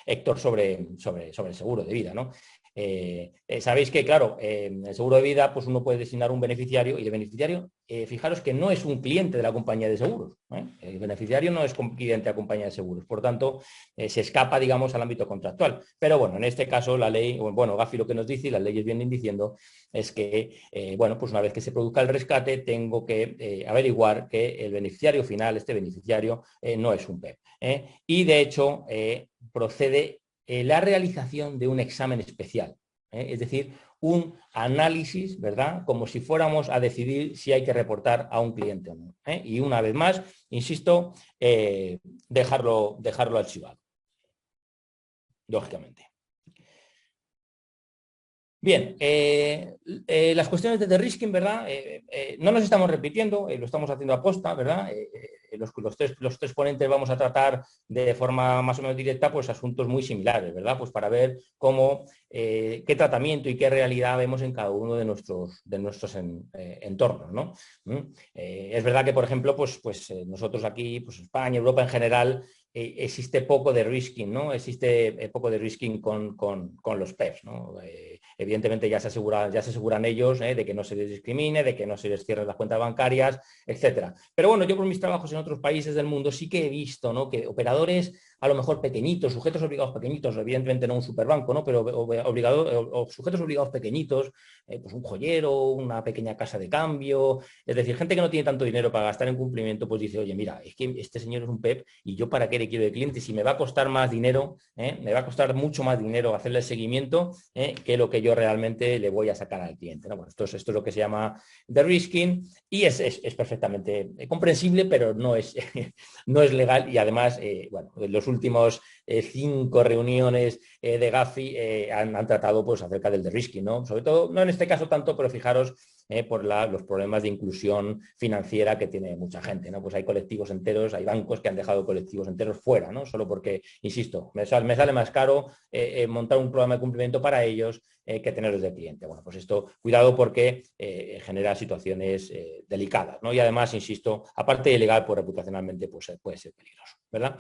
Héctor sobre el seguro de vida, ¿no? Sabéis que, claro, el seguro de vida, pues uno puede designar un beneficiario y el beneficiario, fijaros que no es un cliente de la compañía de seguros. El beneficiario no es cliente de la compañía de seguros, por tanto, se escapa, digamos, al ámbito contractual. Pero bueno, en este caso la ley, bueno, Gafi lo que nos dice y las leyes vienen diciendo es que, bueno, pues una vez que se produzca el rescate, tengo que averiguar que el beneficiario final, este beneficiario, no es un PEP. Y de hecho, procede la realización de un examen especial, es decir, un análisis, ¿verdad? Como si fuéramos a decidir si hay que reportar a un cliente o no. Y una vez más, insisto, dejarlo archivado, lógicamente. Bien, las cuestiones de de-risking, ¿verdad? No nos estamos repitiendo, lo estamos haciendo a posta, ¿verdad? Los tres ponentes vamos a tratar de forma más o menos directa pues asuntos muy similares, ¿verdad? Pues para ver cómo, qué tratamiento y qué realidad vemos en cada uno de nuestros entornos, ¿no? Es verdad que, por ejemplo, pues nosotros aquí, pues España, Europa en general, existe poco de risking, ¿no? Existe poco de risking con los PEPs, ¿no? Evidentemente ya se aseguran ellos de que no se les discrimine, de que no se les cierren las cuentas bancarias, etcétera. Pero bueno, yo por mis trabajos en otros países del mundo sí que he visto, ¿no? Que operadores a lo mejor pequeñitos, sujetos obligados pequeñitos, evidentemente no un superbanco, ¿no? Pero sujetos obligados pequeñitos, pues un joyero, una pequeña casa de cambio, es decir, gente que no tiene tanto dinero para gastar en cumplimiento, pues dice, oye, mira, es que este señor es un PEP y yo para qué le quiero de cliente si me va a costar más dinero, me va a costar mucho más dinero hacerle el seguimiento que lo que yo realmente le voy a sacar al cliente, ¿no? Bueno, esto es lo que se llama de-risking y es perfectamente comprensible, pero no es, no es legal y además, bueno, en los últimos 5 reuniones de Gafi han tratado pues acerca del de-risking, ¿no? Sobre todo, no en este caso tanto, pero fijaros por los problemas de inclusión financiera que tiene mucha gente, ¿no? Pues hay colectivos enteros, hay bancos que han dejado colectivos enteros fuera, ¿no? Solo porque, insisto, me sale más caro montar un programa de cumplimiento para ellos que tenerlos de cliente. Bueno, pues esto, cuidado porque genera situaciones delicadas, ¿no? Y además, insisto, aparte de ilegal, pues reputacionalmente pues, puede ser peligroso, ¿verdad?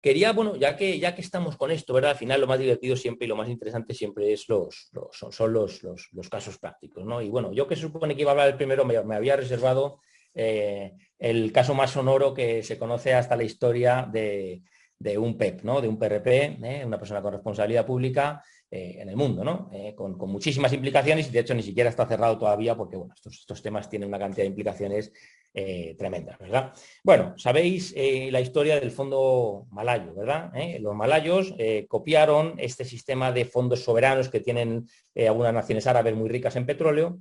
Quería, bueno, ya que estamos con esto, ¿verdad? Al final lo más divertido siempre y lo más interesante siempre es son los casos prácticos, ¿no? Y bueno, yo que se supone que iba a hablar el primero, me había reservado el caso más sonoro que se conoce hasta la historia de un PEP, ¿no? De un PRP, una persona con responsabilidad pública, en el mundo, ¿no? Con muchísimas implicaciones y de hecho ni siquiera está cerrado todavía porque bueno, estos temas tienen una cantidad de implicaciones tremendas, ¿verdad? Bueno, sabéis la historia del fondo malayo, ¿verdad? Los malayos copiaron este sistema de fondos soberanos que tienen algunas naciones árabes muy ricas en petróleo,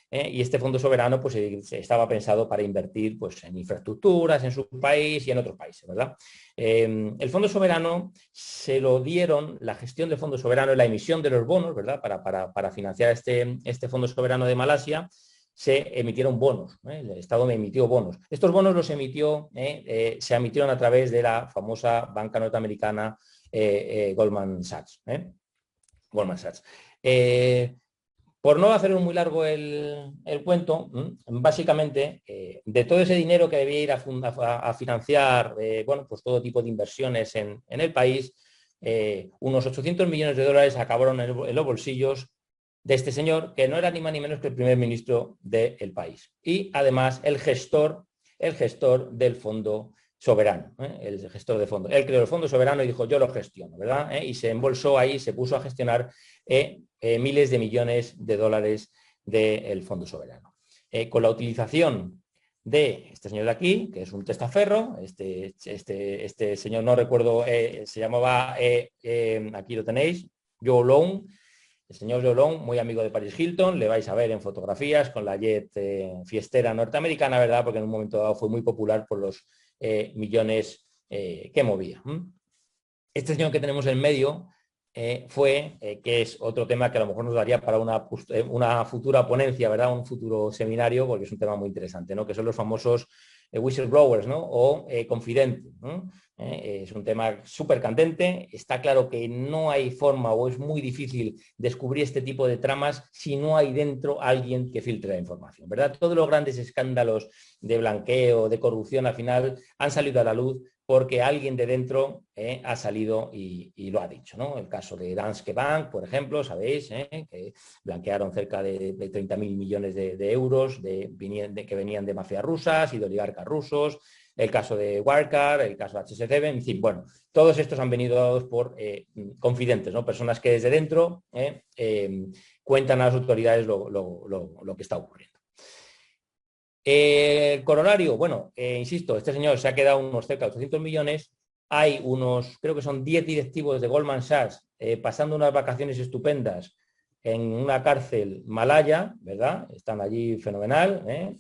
y este fondo soberano pues estaba pensado para invertir pues, en infraestructuras en su país y en otros países, ¿verdad? El fondo soberano se lo dieron, la gestión del fondo soberano y la emisión de los bonos, ¿verdad? Para financiar este fondo soberano de Malasia, se emitieron bonos, el Estado me emitió bonos. Estos bonos los emitió, se emitieron a través de la famosa banca norteamericana Goldman Sachs. Goldman Sachs. Por no hacer muy largo el cuento, básicamente, de todo ese dinero que debía ir a financiar bueno, pues todo tipo de inversiones en el país, unos 800 millones de dólares acabaron en los bolsillos de este señor, que no era ni más ni menos que el primer ministro del país. Y además el gestor del fondo soberano, el gestor de fondo. Él creó el fondo soberano y dijo, yo lo gestiono, ¿verdad? Y se embolsó ahí, se puso a gestionar miles de millones de dólares del fondo soberano. Con la utilización de este señor de aquí, que es un testaferro, este señor no recuerdo, se llamaba, aquí lo tenéis, Joe Lown. El señor Joe Lown, muy amigo de Paris Hilton, le vais a ver en fotografías con la jet fiestera norteamericana, ¿verdad? Porque en un momento dado fue muy popular por los millones que movía. Este señor que tenemos en medio que es otro tema que a lo mejor nos daría para una futura ponencia, ¿verdad? Un futuro seminario, porque es un tema muy interesante, ¿no? Que son los famosos whistleblowers, ¿no? O confidentes, ¿no? Es un tema súper candente. Está claro que no hay forma o es muy difícil descubrir este tipo de tramas si no hay dentro alguien que filtre la información, ¿verdad? Todos los grandes escándalos de blanqueo, de corrupción, al final han salido a la luz porque alguien de dentro ha salido y lo ha dicho, ¿no? El caso de Danske Bank, por ejemplo, sabéis, que blanquearon cerca de 30.000 millones de euros que venían de mafias rusas y de oligarcas rusos. El caso de Wirecard, el caso de HSBC, en fin, bueno, todos estos han venido dados por confidentes, ¿no? Personas que desde dentro cuentan a las autoridades lo que está ocurriendo. El corolario, bueno, insisto, este señor se ha quedado unos cerca de 800 millones, hay unos, creo que son 10 directivos de Goldman Sachs pasando unas vacaciones estupendas en una cárcel malaya, ¿verdad? Están allí fenomenal,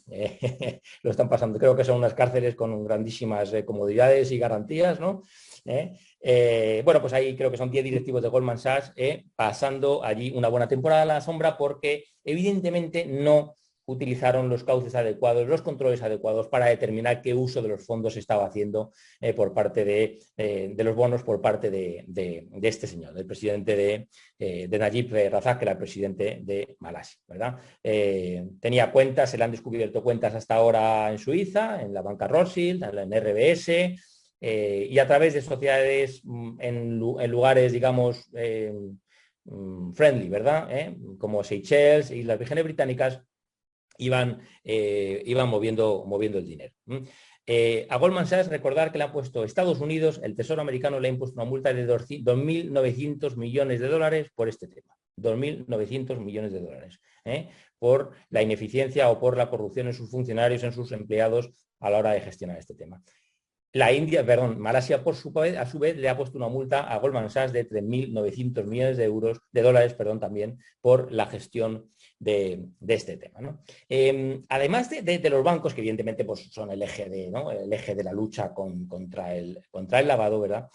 lo están pasando, creo que son unas cárceles con grandísimas comodidades y garantías, ¿no? Bueno, pues ahí creo que son 10 directivos de Goldman Sachs pasando allí una buena temporada a la sombra porque evidentemente no utilizaron los cauces adecuados, los controles adecuados para determinar qué uso de los fondos se estaba haciendo por parte de los bonos por parte de este señor, del presidente de Najib Razak, que era el presidente de Malasia, ¿verdad? Tenía cuentas, se le han descubierto cuentas hasta ahora en Suiza, en la banca Rothschild, en RBS, y a través de sociedades en lugares, digamos, friendly, ¿verdad? Como Seychelles y las Vírgenes Británicas, iban moviendo el dinero. A Goldman Sachs, recordar que le han puesto Estados Unidos, el Tesoro americano le ha impuesto una multa de 2.900 millones de dólares por este tema. 2.900 millones de dólares por la ineficiencia o por la corrupción en sus funcionarios, en sus empleados a la hora de gestionar este tema. Malasia, a su vez, le ha puesto una multa a Goldman Sachs de 3.900 millones de dólares, también por la gestión de este tema, ¿no? Además de los bancos, que evidentemente pues, son el eje de la lucha contra el lavado, ¿verdad?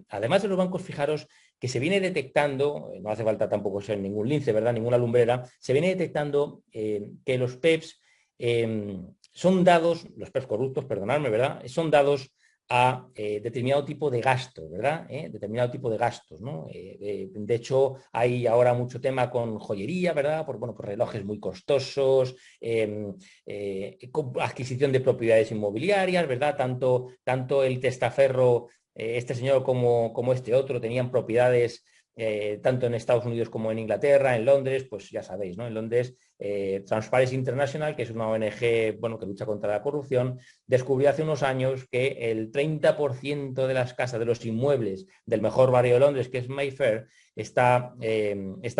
Además de los bancos, fijaros que se viene detectando, no hace falta tampoco ser ningún lince, ¿verdad? Ninguna lumbrera, se viene detectando que los PEPs son dados, los PEPs corruptos, perdonadme, ¿verdad? Son dados a determinado tipo de gastos, ¿verdad? Determinado tipo de gastos, ¿no? De hecho, hay ahora mucho tema con joyería, ¿verdad? Por relojes muy costosos, adquisición de propiedades inmobiliarias, ¿verdad? Tanto el testaferro, este señor como este otro, tenían propiedades tanto en Estados Unidos como en Inglaterra, en Londres, pues ya sabéis, ¿no? En Londres, Transparency International, que es una ONG, bueno, que lucha contra la corrupción, descubrió hace unos años que el 30% de las casas, de los inmuebles del mejor barrio de Londres, que es Mayfair, está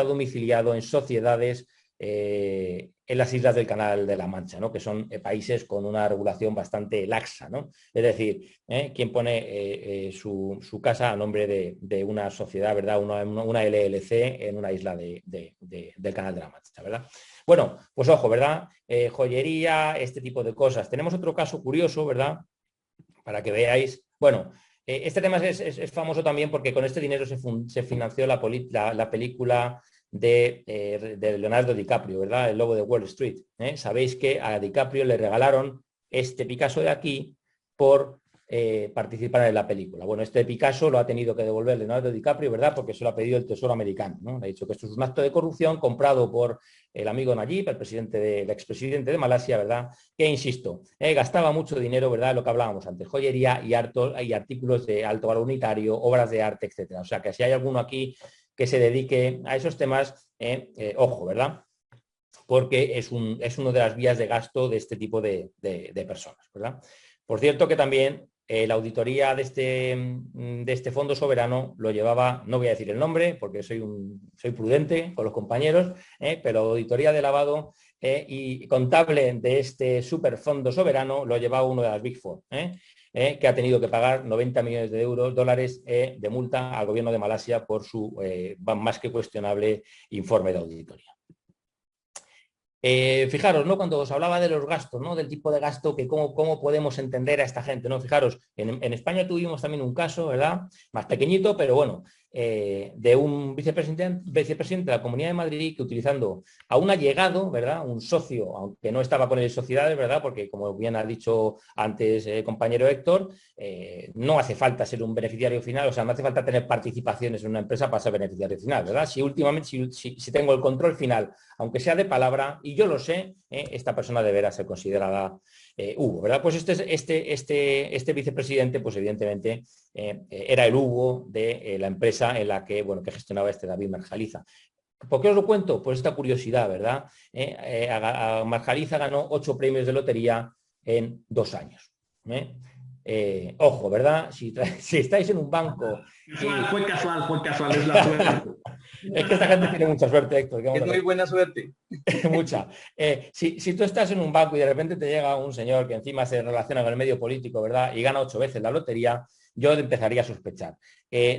domiciliado en sociedades en las islas del Canal de la Mancha, ¿no? Que son países con una regulación bastante laxa, ¿no? Es decir, quien pone su casa a nombre de una sociedad, ¿verdad? Una LLC en una isla del Canal de la Mancha, ¿verdad? Bueno, pues ojo, ¿verdad? Joyería, este tipo de cosas. Tenemos otro caso curioso, ¿verdad? Para que veáis. Bueno, este tema es famoso también porque con este dinero se financió la película de Leonardo DiCaprio, ¿verdad? El Lobo de Wall Street. Sabéis que a DiCaprio le regalaron este Picasso de aquí por participar en la película. Bueno, este Picasso lo ha tenido que devolver Leonardo DiCaprio, ¿verdad? Porque se lo ha pedido el Tesoro americano, ¿no? Le ha dicho que esto es un acto de corrupción comprado por el amigo Nayib, el expresidente de Malasia, ¿verdad? Que, insisto, gastaba mucho dinero, ¿verdad? Lo que hablábamos antes, joyería y artículos de alto valor unitario, obras de arte, etcétera. O sea, que si hay alguno aquí que se dedique a esos temas, ojo, ¿verdad? Porque es una de las vías de gasto de este tipo de personas, ¿verdad? Por cierto que también la auditoría de este fondo soberano lo llevaba, no voy a decir el nombre porque soy prudente con los compañeros, pero la auditoría de lavado y contable de este superfondo soberano lo llevaba uno de las Big Four, que ha tenido que pagar 90 millones de dólares de multa al gobierno de Malasia por su más que cuestionable informe de auditoría. Fijaros, ¿no? Cuando os hablaba de los gastos, ¿no? Del tipo de gasto, que cómo podemos entender a esta gente, ¿no? Fijaros, en España tuvimos también un caso, ¿verdad? Más pequeñito, pero bueno, de un vicepresidente de la Comunidad de Madrid que, utilizando a un allegado, ¿verdad? Un socio, aunque no estaba con él en sociedades, ¿verdad? Porque, como bien ha dicho antes el compañero Héctor, no hace falta ser un beneficiario final, o sea, no hace falta tener participaciones en una empresa para ser beneficiario final, ¿verdad? Si tengo el control final, aunque sea de palabra, y yo lo sé, esta persona deberá ser considerada Hugo, ¿verdad? Pues este vicepresidente, pues evidentemente era el Hugo de la empresa en la que, bueno, que gestionaba David Marjaliza. ¿Por qué os lo cuento? Pues esta curiosidad, ¿verdad? Marjaliza ganó 8 premios de lotería en 2 años. Ojo, ¿verdad? Si estáis en un banco... Fue casual, es la suerte. Es que esta gente tiene mucha suerte, Héctor. Es muy buena suerte. Mucha. Si tú estás en un banco y de repente te llega un señor que encima se relaciona con el medio político, ¿verdad? Y gana 8 veces la lotería, yo empezaría a sospechar.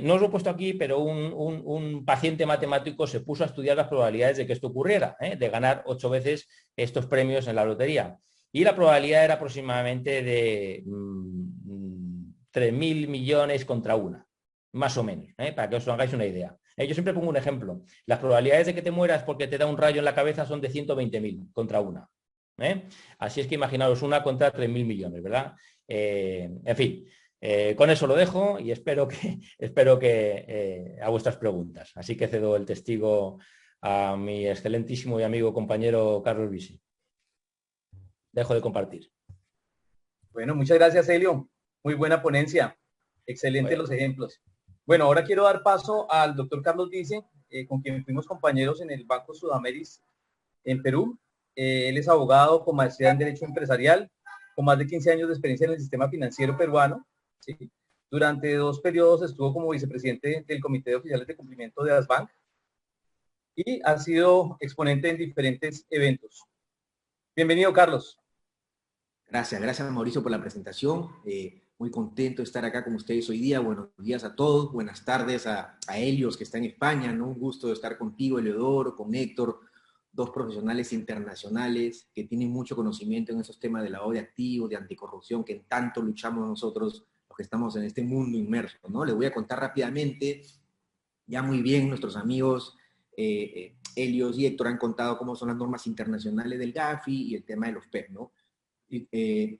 No os lo he puesto aquí, pero un paciente matemático se puso a estudiar las probabilidades de que esto ocurriera, de ganar 8 veces estos premios en la lotería. Y la probabilidad era aproximadamente de 3.000 millones contra una, más o menos, para que os hagáis una idea. Yo siempre pongo un ejemplo. Las probabilidades de que te mueras porque te da un rayo en la cabeza son de 120.000 contra una. Así es que imaginaros una contra 3.000 millones, ¿verdad? En fin, con eso lo dejo y espero que a vuestras preguntas. Así que cedo el testigo a mi excelentísimo y amigo compañero Carlos Bisi. Dejo de compartir. Bueno, muchas gracias, Helio. Muy buena ponencia. Excelentes los ejemplos. Bueno, ahora quiero dar paso al doctor Carlos Bisi, con quien fuimos compañeros en el Banco Sudameris en Perú. Él es abogado con maestría en Derecho Empresarial, con más de 15 años de experiencia en el sistema financiero peruano. ¿Sí? Durante 2 periodos estuvo como vicepresidente del Comité de Oficiales de Cumplimiento de ASBank y ha sido exponente en diferentes eventos. Bienvenido, Carlos. Gracias Mauricio por la presentación. Muy contento de estar acá con ustedes hoy día. Buenos días a todos, buenas tardes a Helios, que está en España, ¿no? Un gusto de estar contigo, Eleodoro, con Héctor, 2 profesionales internacionales que tienen mucho conocimiento en esos temas de lavado de activos, de anticorrupción, que tanto luchamos nosotros, los que estamos en este mundo inmerso, ¿no? Les voy a contar rápidamente, ya muy bien nuestros amigos Helios y Héctor han contado cómo son las normas internacionales del GAFI y el tema de los PEP, ¿no?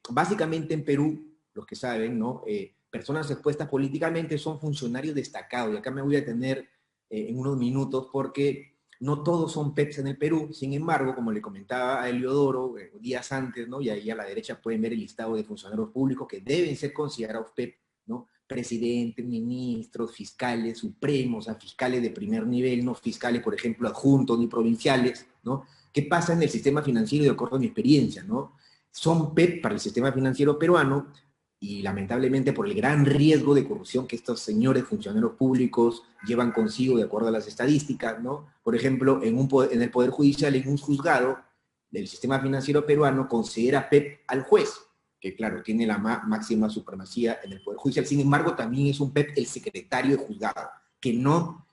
Básicamente en Perú, los que saben, ¿no? Personas expuestas políticamente son funcionarios destacados, y acá me voy a detener en unos minutos porque no todos son PEPs en el Perú. Sin embargo, como le comentaba a Eliodoro días antes, ¿no? Y ahí a la derecha pueden ver el listado de funcionarios públicos que deben ser considerados PEP, ¿no? presidentes, ministros, fiscales supremos, a fiscales de primer nivel, no fiscales, por ejemplo, adjuntos ni provinciales, ¿no? ¿Qué pasa en el sistema financiero de acuerdo a mi experiencia, ¿no? Son PEP para el sistema financiero peruano y lamentablemente por el gran riesgo de corrupción que estos señores funcionarios públicos llevan consigo de acuerdo a las estadísticas, ¿no? Por ejemplo, en el Poder Judicial, en un juzgado del sistema financiero peruano, considera PEP al juez, que claro, tiene la máxima supremacía en el Poder Judicial. Sin embargo, también es un PEP el secretario de juzgado, que no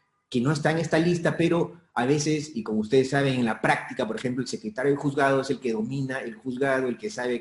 está en esta lista, pero a veces, y como ustedes saben, en la práctica, por ejemplo, el secretario de juzgado es el que domina el juzgado, el que sabe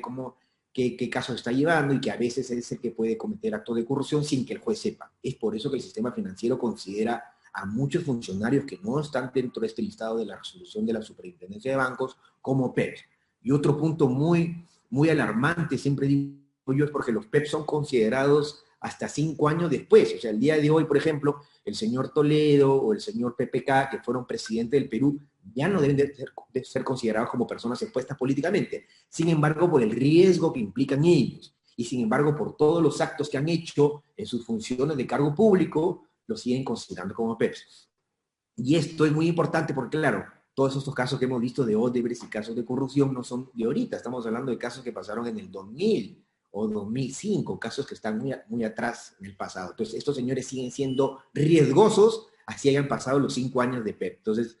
qué caso está llevando y que a veces es el que puede cometer actos de corrupción sin que el juez sepa. Es por eso que el sistema financiero considera a muchos funcionarios que no están dentro de este listado de la resolución de la Superintendencia de Bancos como PEPs. Y otro punto muy alarmante, siempre digo yo, es porque los PEPs son considerados hasta 5 años después. O sea, el día de hoy, por ejemplo, el señor Toledo o el señor PPK, que fueron presidentes del Perú, ya no deben de ser considerados como personas expuestas políticamente. Sin embargo, por el riesgo que implican ellos, y sin embargo, por todos los actos que han hecho en sus funciones de cargo público, los siguen considerando como PEPs. Y esto es muy importante porque, claro, todos estos casos que hemos visto de Odebrecht y casos de corrupción no son de ahorita, estamos hablando de casos que pasaron en el 2000 o 2005, casos que están muy atrás en el pasado. Entonces, estos señores siguen siendo riesgosos, así hayan pasado los 5 años de PEP. Entonces,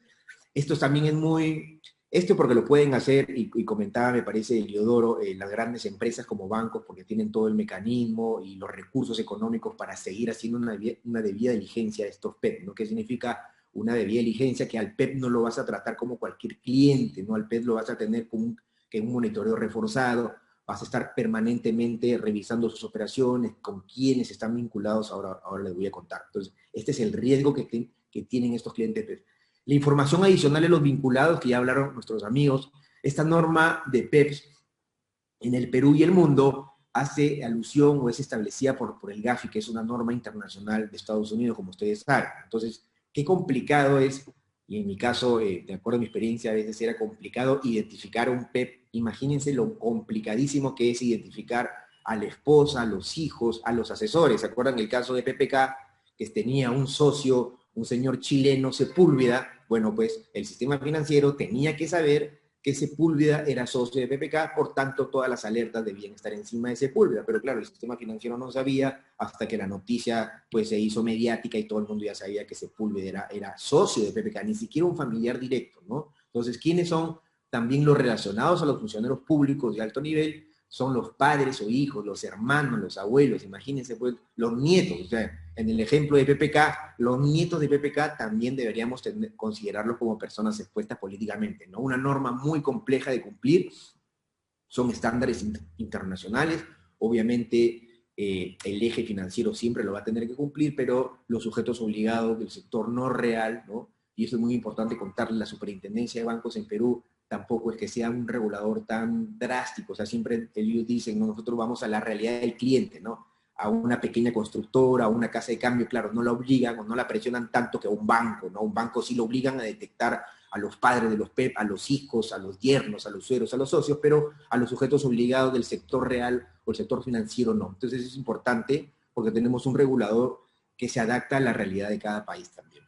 esto también es esto porque lo pueden hacer, y comentaba, me parece, Eliodoro, las grandes empresas como bancos, porque tienen todo el mecanismo y los recursos económicos para seguir haciendo una debida diligencia de estos PEP, ¿no? ¿Qué significa una debida diligencia? Que al PEP no lo vas a tratar como cualquier cliente, ¿no? Al PEP lo vas a tener como un monitoreo reforzado, vas a estar permanentemente revisando sus operaciones, con quiénes están vinculados, ahora les voy a contar. Entonces, este es el riesgo que tienen estos clientes PEP. La información adicional de los vinculados, que ya hablaron nuestros amigos, esta norma de PEPs en el Perú y el mundo hace alusión o es establecida por el GAFI, que es una norma internacional de Estados Unidos, como ustedes saben. Entonces, qué complicado es, y en mi caso, de acuerdo a mi experiencia, a veces era complicado identificar un PEP. Imagínense lo complicadísimo que es identificar a la esposa, a los hijos, a los asesores. ¿Se acuerdan el caso de PPK, que tenía un socio, un señor chileno, Sepúlveda? Bueno, pues el sistema financiero tenía que saber que Sepúlveda era socio de PPK, por tanto todas las alertas debían estar encima de Sepúlveda, pero claro, el sistema financiero no sabía hasta que la noticia pues se hizo mediática y todo el mundo ya sabía que Sepúlveda era socio de PPK, ni siquiera un familiar directo, ¿no? Entonces, ¿quiénes son también los relacionados a los funcionarios públicos de alto nivel? Son los padres o hijos, los hermanos, los abuelos, imagínense pues los nietos. O sea, en el ejemplo de PPK, los nietos de PPK también deberíamos considerarlos como personas expuestas políticamente, ¿no? Una norma muy compleja de cumplir, son estándares internacionales, obviamente el eje financiero siempre lo va a tener que cumplir, pero los sujetos obligados del sector no real, ¿no? Y eso es muy importante contarle, la Superintendencia de Bancos en Perú tampoco es que sea un regulador tan drástico. O sea, siempre ellos dicen, no, nosotros vamos a la realidad del cliente, ¿no? A una pequeña constructora, a una casa de cambio, claro, no la obligan o no la presionan tanto que a un banco, ¿no? A un banco sí lo obligan a detectar a los padres de los PEP, a los hijos, a los yernos, a los sueros, a los socios, pero a los sujetos obligados del sector real o el sector financiero no. Entonces es importante porque tenemos un regulador que se adapta a la realidad de cada país también.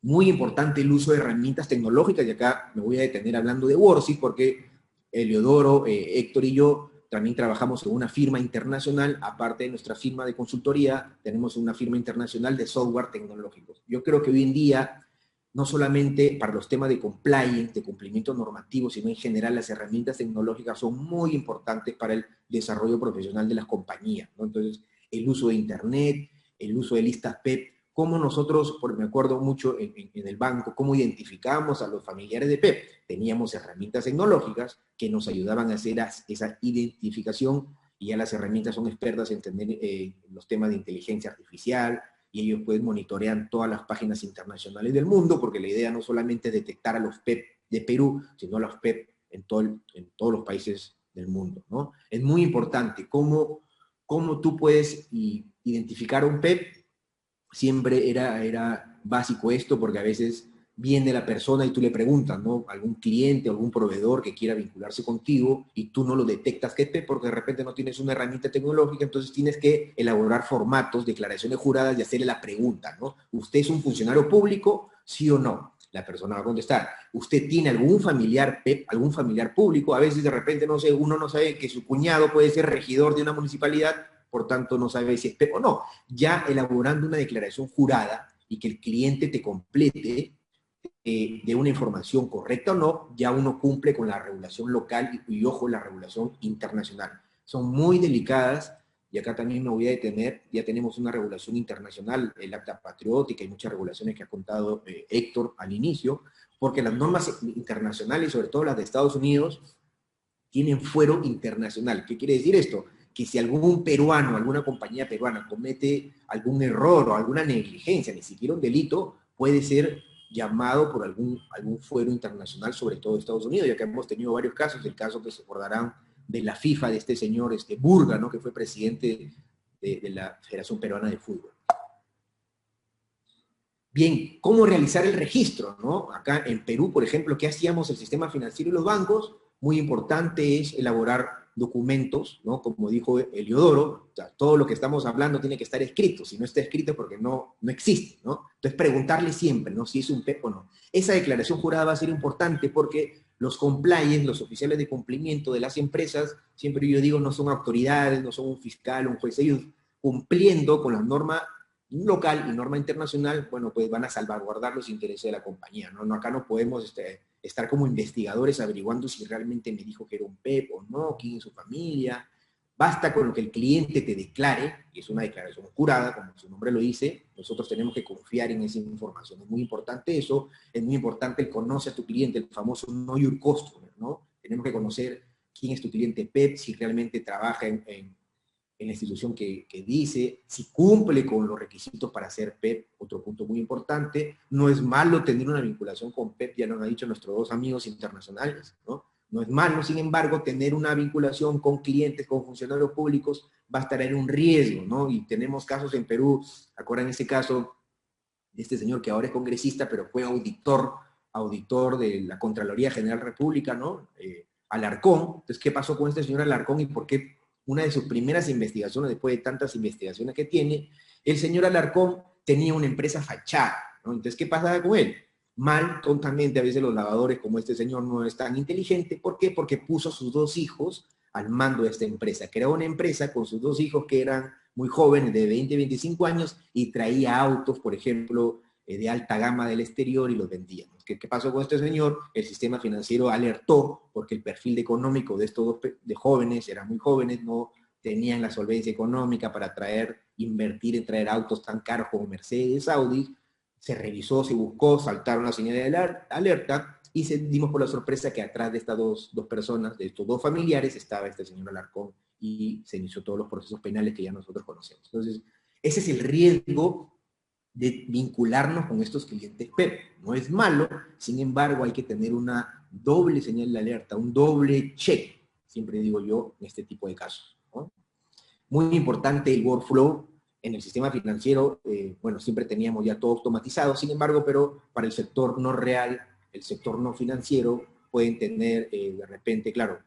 Muy importante el uso de herramientas tecnológicas, y acá me voy a detener hablando de Worksys, porque Eliodoro, Héctor y yo también trabajamos en una firma internacional. Aparte de nuestra firma de consultoría, tenemos una firma internacional de software tecnológicos. Yo creo que hoy en día, no solamente para los temas de compliance, de cumplimiento normativo, sino en general las herramientas tecnológicas son muy importantes para el desarrollo profesional de las compañías, ¿no? Entonces, el uso de Internet, el uso de listas PEP, cómo nosotros, porque me acuerdo mucho en el banco, cómo identificábamos a los familiares de PEP. Teníamos herramientas tecnológicas que nos ayudaban a hacer esa identificación, y ya las herramientas son expertas en entender los temas de inteligencia artificial, y ellos pueden monitorear todas las páginas internacionales del mundo, porque la idea no solamente es detectar a los PEP de Perú, sino a los PEP en todos los países del mundo, ¿no? Es muy importante cómo tú puedes identificar un PEP. Siempre era básico esto, porque a veces viene la persona y tú le preguntas, ¿no? Algún cliente o algún proveedor que quiera vincularse contigo y tú no lo detectas que es PEP porque de repente no tienes una herramienta tecnológica, entonces tienes que elaborar formatos, declaraciones juradas y hacerle la pregunta, ¿no? ¿Usted es un funcionario público? ¿Sí o no? La persona va a contestar. ¿Usted tiene algún familiar PEP, algún familiar público? A veces de repente, no sé, uno no sabe que su cuñado puede ser regidor de una municipalidad, por tanto no sabe si es PEP o no. Ya elaborando una declaración jurada y que el cliente te complete de una información correcta o no, ya uno cumple con la regulación local y ojo, la regulación internacional. Son muy delicadas y acá también me voy a detener, ya tenemos una regulación internacional, el Acta Patriótica y muchas regulaciones que ha contado Héctor al inicio, porque las normas internacionales, sobre todo las de Estados Unidos, tienen fuero internacional. ¿Qué quiere decir esto? Que si algún peruano, alguna compañía peruana comete algún error o alguna negligencia, ni siquiera un delito, puede ser llamado por algún fuero internacional, sobre todo de Estados Unidos, ya que hemos tenido varios casos, el caso que se acordarán de la FIFA, de este señor Burga, ¿no? Que fue presidente de la Federación Peruana de Fútbol. Bien, ¿cómo realizar el registro, ¿no? Acá en Perú, por ejemplo, ¿qué hacíamos el sistema financiero y los bancos? Muy importante es elaborar documentos, ¿no? Como dijo Eliodoro, o sea, todo lo que estamos hablando tiene que estar escrito, si no está escrito porque no existe, ¿no? Entonces preguntarle siempre, ¿no? Si es un PEP o no. Esa declaración jurada va a ser importante porque los compliance, los oficiales de cumplimiento de las empresas, siempre yo digo, no son autoridades, no son un fiscal, un juez, ellos cumpliendo con la norma local y norma internacional, bueno, pues van a salvaguardar los intereses de la compañía, ¿no? Acá no podemos estar como investigadores averiguando si realmente me dijo que era un PEP o no, quién es su familia. Basta con lo que el cliente te declare, y es una declaración jurada, como su nombre lo dice, nosotros tenemos que confiar en esa información. Es muy importante eso, es muy importante el conocer a tu cliente, el famoso know your customer, ¿no? Tenemos que conocer quién es tu cliente PEP, si realmente trabaja en la institución que dice, si cumple con los requisitos para ser PEP, otro punto muy importante. No es malo tener una vinculación con PEP, ya lo han dicho nuestros dos amigos internacionales, ¿no? No es malo, sin embargo, tener una vinculación con clientes, con funcionarios públicos, va a estar en un riesgo, ¿no? Y tenemos casos en Perú, acuerdan ese caso de este señor que ahora es congresista, pero fue auditor de la Contraloría General de la República, ¿no? Alarcón. Entonces, ¿qué pasó con este señor Alarcón y por qué una de sus primeras investigaciones, después de tantas investigaciones que tiene, el señor Alarcón tenía una empresa fachada, ¿no? Entonces, ¿qué pasaba con él? Mal, tontamente, a veces los lavadores, como este señor, no es tan inteligente. ¿Por qué? Porque puso a sus dos hijos al mando de esta empresa. Creó una empresa con sus dos hijos que eran muy jóvenes, de 20, 25 años, y traía autos, por ejemplo, de alta gama del exterior y los vendía. ¿Qué pasó con este señor? El sistema financiero alertó porque el perfil económico de estos dos de jóvenes, eran muy jóvenes, no tenían la solvencia económica para invertir en traer autos tan caros como Mercedes, Audi. Se revisó, se buscó, saltaron la señal de alerta y dimos por la sorpresa que atrás de estas dos personas, de estos dos familiares, estaba este señor Alarcón y se inició todos los procesos penales que ya nosotros conocemos. Entonces, ese es el riesgo de vincularnos con estos clientes PEP. No es malo, sin embargo, hay que tener una doble señal de alerta, un doble check, siempre digo yo, en este tipo de casos, ¿no? Muy importante el workflow en el sistema financiero, bueno, siempre teníamos ya todo automatizado, sin embargo, pero para el sector no real, el sector no financiero, pueden tener de repente, claro,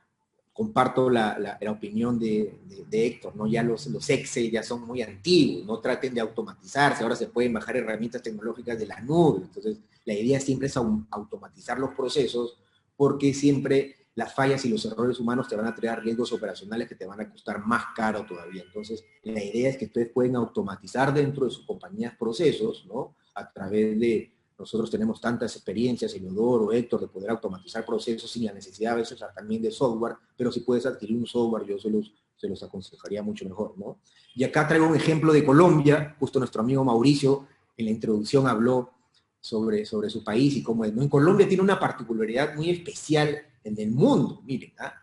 comparto la opinión de Héctor, ¿no? Ya los Excel ya son muy antiguos, no traten de automatizarse, ahora se pueden bajar herramientas tecnológicas de la nube, entonces la idea siempre es automatizar los procesos, porque siempre las fallas y los errores humanos te van a traer riesgos operacionales que te van a costar más caro todavía. Entonces, la idea es que ustedes pueden automatizar dentro de sus compañías procesos, ¿no? A través de, nosotros tenemos tantas experiencias, Eliodoro, Héctor, de poder automatizar procesos sin la necesidad a veces también de software, pero si puedes adquirir un software, yo se los aconsejaría mucho mejor, ¿no? Y acá traigo un ejemplo de Colombia, justo nuestro amigo Mauricio en la introducción habló sobre su país y cómo es, ¿no? En Colombia tiene una particularidad muy especial en el mundo, miren, ¿ah?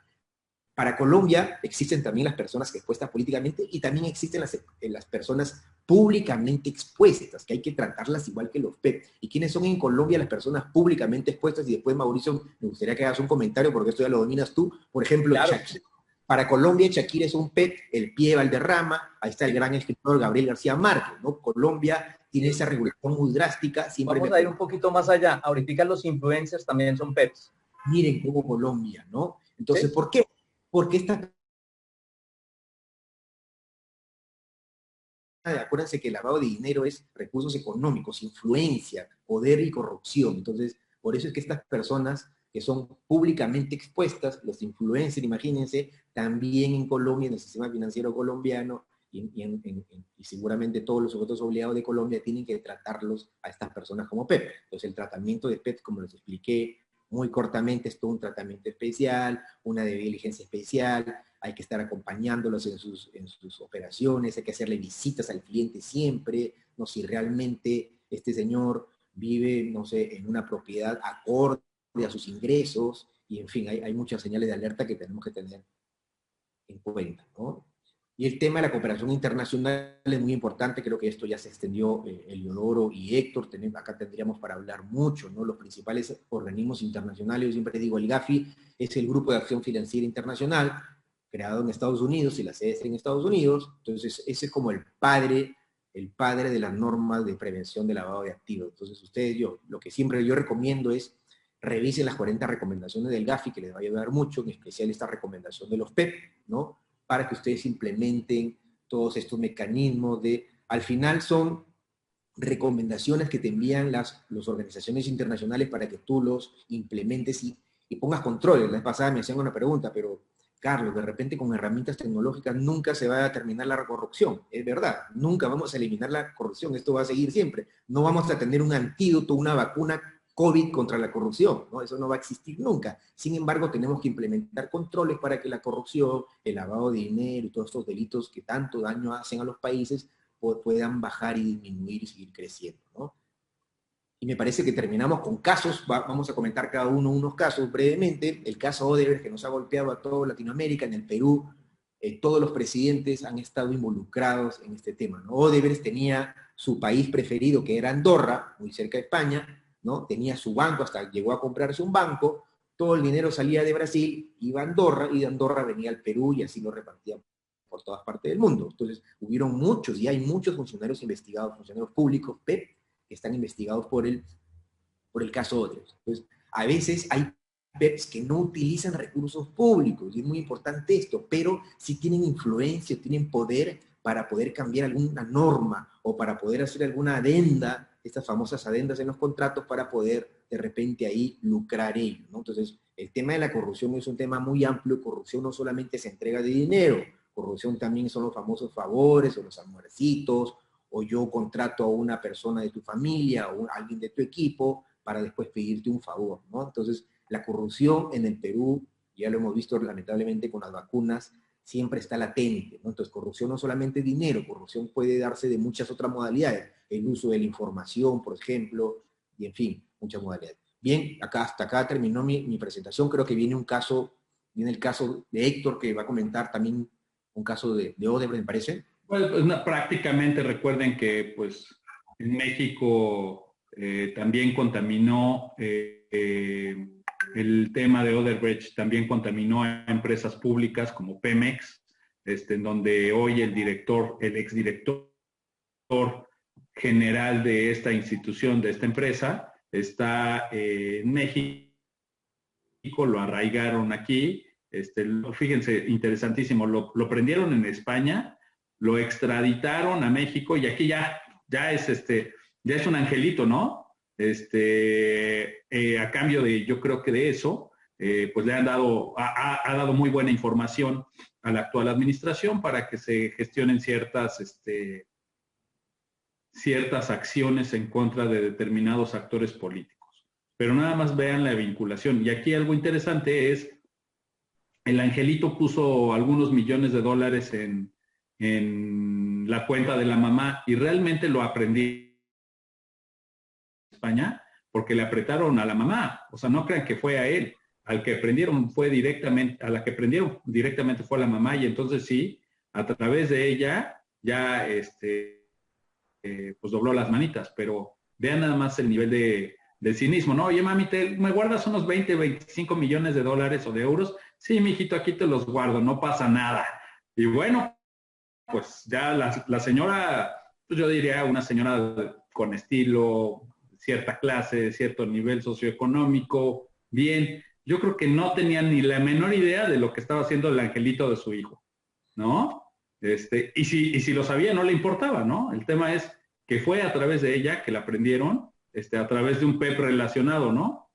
Para Colombia existen también las personas expuestas políticamente y también existen las personas públicamente expuestas, que hay que tratarlas igual que los PEP. ¿Y quiénes son en Colombia las personas públicamente expuestas? Y después, Mauricio, me gustaría que hagas un comentario porque esto ya lo dominas tú. Por ejemplo, claro. Para Colombia, Shakira es un PET, el pie Valderrama, ahí está el gran escritor Gabriel García Márquez, ¿no? Colombia tiene esa regulación muy drástica. Vamos a ir un poquito más allá. Ahorita los influencers también son pets. Miren cómo Colombia, ¿no? Entonces, ¿Sí? ¿por qué? Porque acuérdense que el lavado de dinero es recursos económicos, influencia, poder y corrupción. Entonces, por eso es que estas personas que son públicamente expuestas, los influencers, imagínense, también en Colombia, en el sistema financiero colombiano, y seguramente todos los sujetos obligados de Colombia tienen que tratarlos a estas personas como PEP. Entonces, el tratamiento de PEP, como les expliqué muy cortamente, es todo un tratamiento especial, una diligencia especial, hay que estar acompañándolos en sus operaciones, hay que hacerle visitas al cliente siempre, no si realmente este señor vive, no sé, en una propiedad acorde a sus ingresos, y en fin, hay muchas señales de alerta que tenemos que tener en cuenta, ¿no? Y el tema de la cooperación internacional es muy importante, creo que esto ya se extendió Eliodoro y Héctor, acá tendríamos para hablar mucho, ¿no? Los principales organismos internacionales, yo siempre digo, el GAFI es el Grupo de Acción Financiera Internacional, creado en Estados Unidos y la sede está en Estados Unidos, entonces ese es como el padre de las normas de prevención de lavado de activos. Entonces ustedes, lo que siempre yo recomiendo es revisen las 40 recomendaciones del GAFI, que les va a ayudar mucho, en especial esta recomendación de los PEP, ¿no? Para que ustedes implementen todos estos mecanismos al final son recomendaciones que te envían las organizaciones internacionales para que tú los implementes y pongas controles. La vez pasada me hacían una pregunta, pero Carlos, de repente con herramientas tecnológicas nunca se va a terminar la corrupción. Es verdad, nunca vamos a eliminar la corrupción, esto va a seguir siempre. No vamos a tener un antídoto, una vacuna COVID contra la corrupción, ¿no? Eso no va a existir nunca. Sin embargo, tenemos que implementar controles para que la corrupción, el lavado de dinero y todos estos delitos que tanto daño hacen a los países puedan bajar y disminuir y seguir creciendo, ¿no? Y me parece que terminamos con casos, vamos a comentar cada uno unos casos brevemente. El caso Odebrecht, que nos ha golpeado a toda Latinoamérica, en el Perú, todos los presidentes han estado involucrados en este tema, ¿no? Odebrecht tenía su país preferido, que era Andorra, muy cerca de España, ¿no? Tenía su banco, hasta llegó a comprarse un banco, todo el dinero salía de Brasil, iba a Andorra, y de Andorra venía al Perú, y así lo repartían por todas partes del mundo. Entonces, hubieron muchos, y hay muchos funcionarios investigados, funcionarios públicos, PEP, que están investigados por el caso Odebrecht. Entonces, a veces hay PEPs que no utilizan recursos públicos, y es muy importante esto, pero sí tienen influencia, tienen poder para poder cambiar alguna norma o para poder hacer alguna adenda, estas famosas adendas en los contratos, para poder de repente ahí lucrar ellos, ¿no? Entonces, el tema de la corrupción es un tema muy amplio. Corrupción no solamente se entrega de dinero, corrupción también son los famosos favores o los almuercitos, o yo contrato a una persona de tu familia o a alguien de tu equipo para después pedirte un favor, ¿no? Entonces, la corrupción en el Perú, ya lo hemos visto lamentablemente con las vacunas, siempre está latente, ¿no? Entonces, corrupción no solamente dinero, corrupción puede darse de muchas otras modalidades, el uso de la información, por ejemplo, y en fin, muchas modalidades. Bien, hasta acá terminó mi presentación. Creo que viene el caso de Héctor, que va a comentar también un caso de Odebrecht, me parece. Pues, prácticamente recuerden que pues en México también contaminó el tema de Odebrecht, también contaminó a empresas públicas como Pemex, en donde hoy el exdirector general de esta institución, de esta empresa, está en México, lo arraigaron aquí. Fíjense, interesantísimo, lo prendieron en España, lo extraditaron a México y aquí ya es un angelito, ¿no? A cambio de, yo creo que de eso, pues le ha dado muy buena información a la actual administración para que se gestionen ciertas acciones en contra de determinados actores políticos. Pero nada más vean la vinculación. Y aquí algo interesante es, el angelito puso algunos millones de dólares en la cuenta de la mamá y realmente lo aprendí en España porque le apretaron a la mamá. O sea, no crean que fue a él. A la que prendieron directamente fue a la mamá, y entonces sí, a través de ella ya pues dobló las manitas. Pero vean nada más el nivel de cinismo, ¿no? Oye, mami, me guardas unos 20, 25 millones de dólares o de euros, sí, mijito, aquí te los guardo, no pasa nada. Y bueno, pues ya la señora, pues yo diría una señora con estilo, cierta clase, cierto nivel socioeconómico, bien. Yo creo que no tenía ni la menor idea de lo que estaba haciendo el angelito de su hijo, ¿no? Y si lo sabía, no le importaba, ¿no? El tema es que fue a través de ella que la aprendieron, a través de un PEP relacionado, ¿no?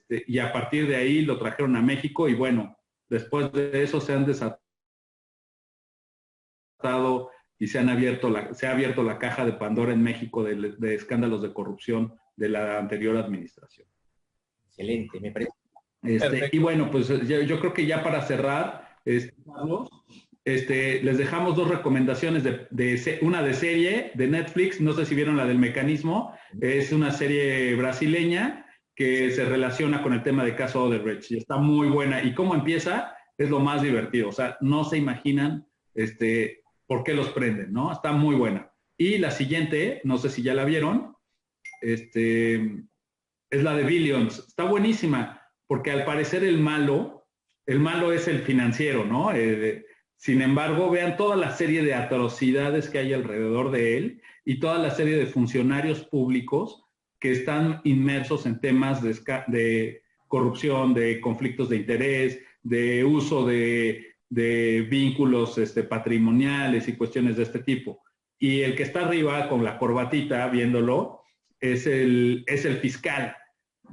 Y a partir de ahí lo trajeron a México y bueno, después de eso se han desatado y se ha abierto la caja de Pandora en México de escándalos de corrupción de la anterior administración. Excelente, me parece. Y bueno, pues yo creo que ya para cerrar, Carlos, les dejamos dos recomendaciones una de serie de Netflix, no sé si vieron la del Mecanismo, es una serie brasileña que se relaciona con el tema de caso Odebrecht y está muy buena. Y cómo empieza es lo más divertido, o sea, no se imaginan por qué los prenden, ¿no? Está muy buena. Y la siguiente, no sé si ya la vieron, es la de Billions, está buenísima, porque al parecer el malo es el financiero, ¿no? Sin embargo, vean toda la serie de atrocidades que hay alrededor de él y toda la serie de funcionarios públicos que están inmersos en temas de corrupción, de conflictos de interés, de uso de vínculos patrimoniales y cuestiones de este tipo. Y el que está arriba con la corbatita viéndolo es el fiscal.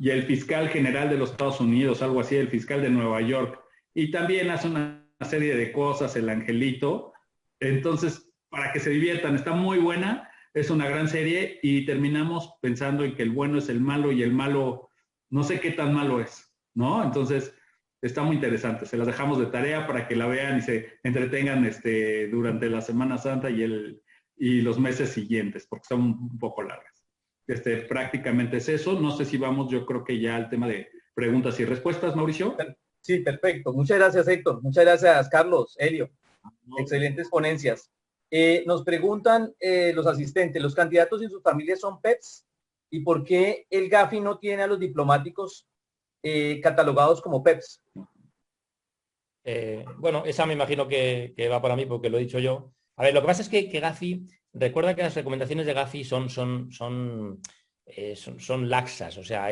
Y el fiscal general de los Estados Unidos, algo así, el fiscal de Nueva York. Y también hace una serie de cosas, el angelito. Entonces, para que se diviertan, está muy buena, es una gran serie y terminamos pensando en que el bueno es el malo y el malo, no sé qué tan malo es, ¿no? Entonces, está muy interesante. Se las dejamos de tarea para que la vean y se entretengan durante la Semana Santa y los meses siguientes, porque son un poco largas. Prácticamente es eso. No sé si vamos, yo creo que ya al tema de preguntas y respuestas, Mauricio. Sí, perfecto. Muchas gracias, Héctor. Muchas gracias, Carlos, Helio. Excelentes ponencias. Nos preguntan los asistentes, ¿los candidatos y sus familias son PEPs? ¿Y por qué el Gafi no tiene a los diplomáticos catalogados como PEPs? Bueno, esa me imagino que va para mí porque lo he dicho yo. A ver, lo que pasa es que Gafi, recuerda que las recomendaciones de Gafi son laxas, o sea,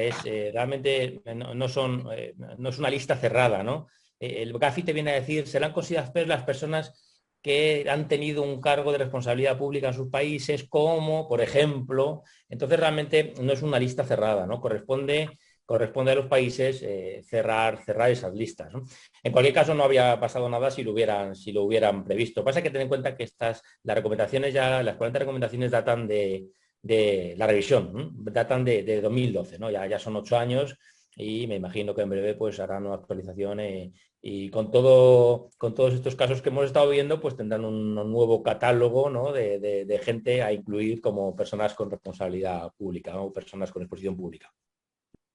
realmente no es una lista cerrada, ¿no? El Gafi te viene a decir, serán consideradas PEPs las personas que han tenido un cargo de responsabilidad pública en sus países, como, por ejemplo, entonces realmente no es una lista cerrada, ¿no? Corresponde a los países cerrar esas listas, ¿no? En cualquier caso, no había pasado nada si lo hubieran previsto. Pasa que ten en cuenta que las 40 recomendaciones datan de la revisión, ¿no? Datan de 2012, ¿no? Ya son 8 años y me imagino que en breve pues harán una actualización y con todos estos casos que hemos estado viendo, pues tendrán un nuevo catálogo, ¿no? de gente a incluir como personas con responsabilidad pública, ¿no? O personas con exposición pública.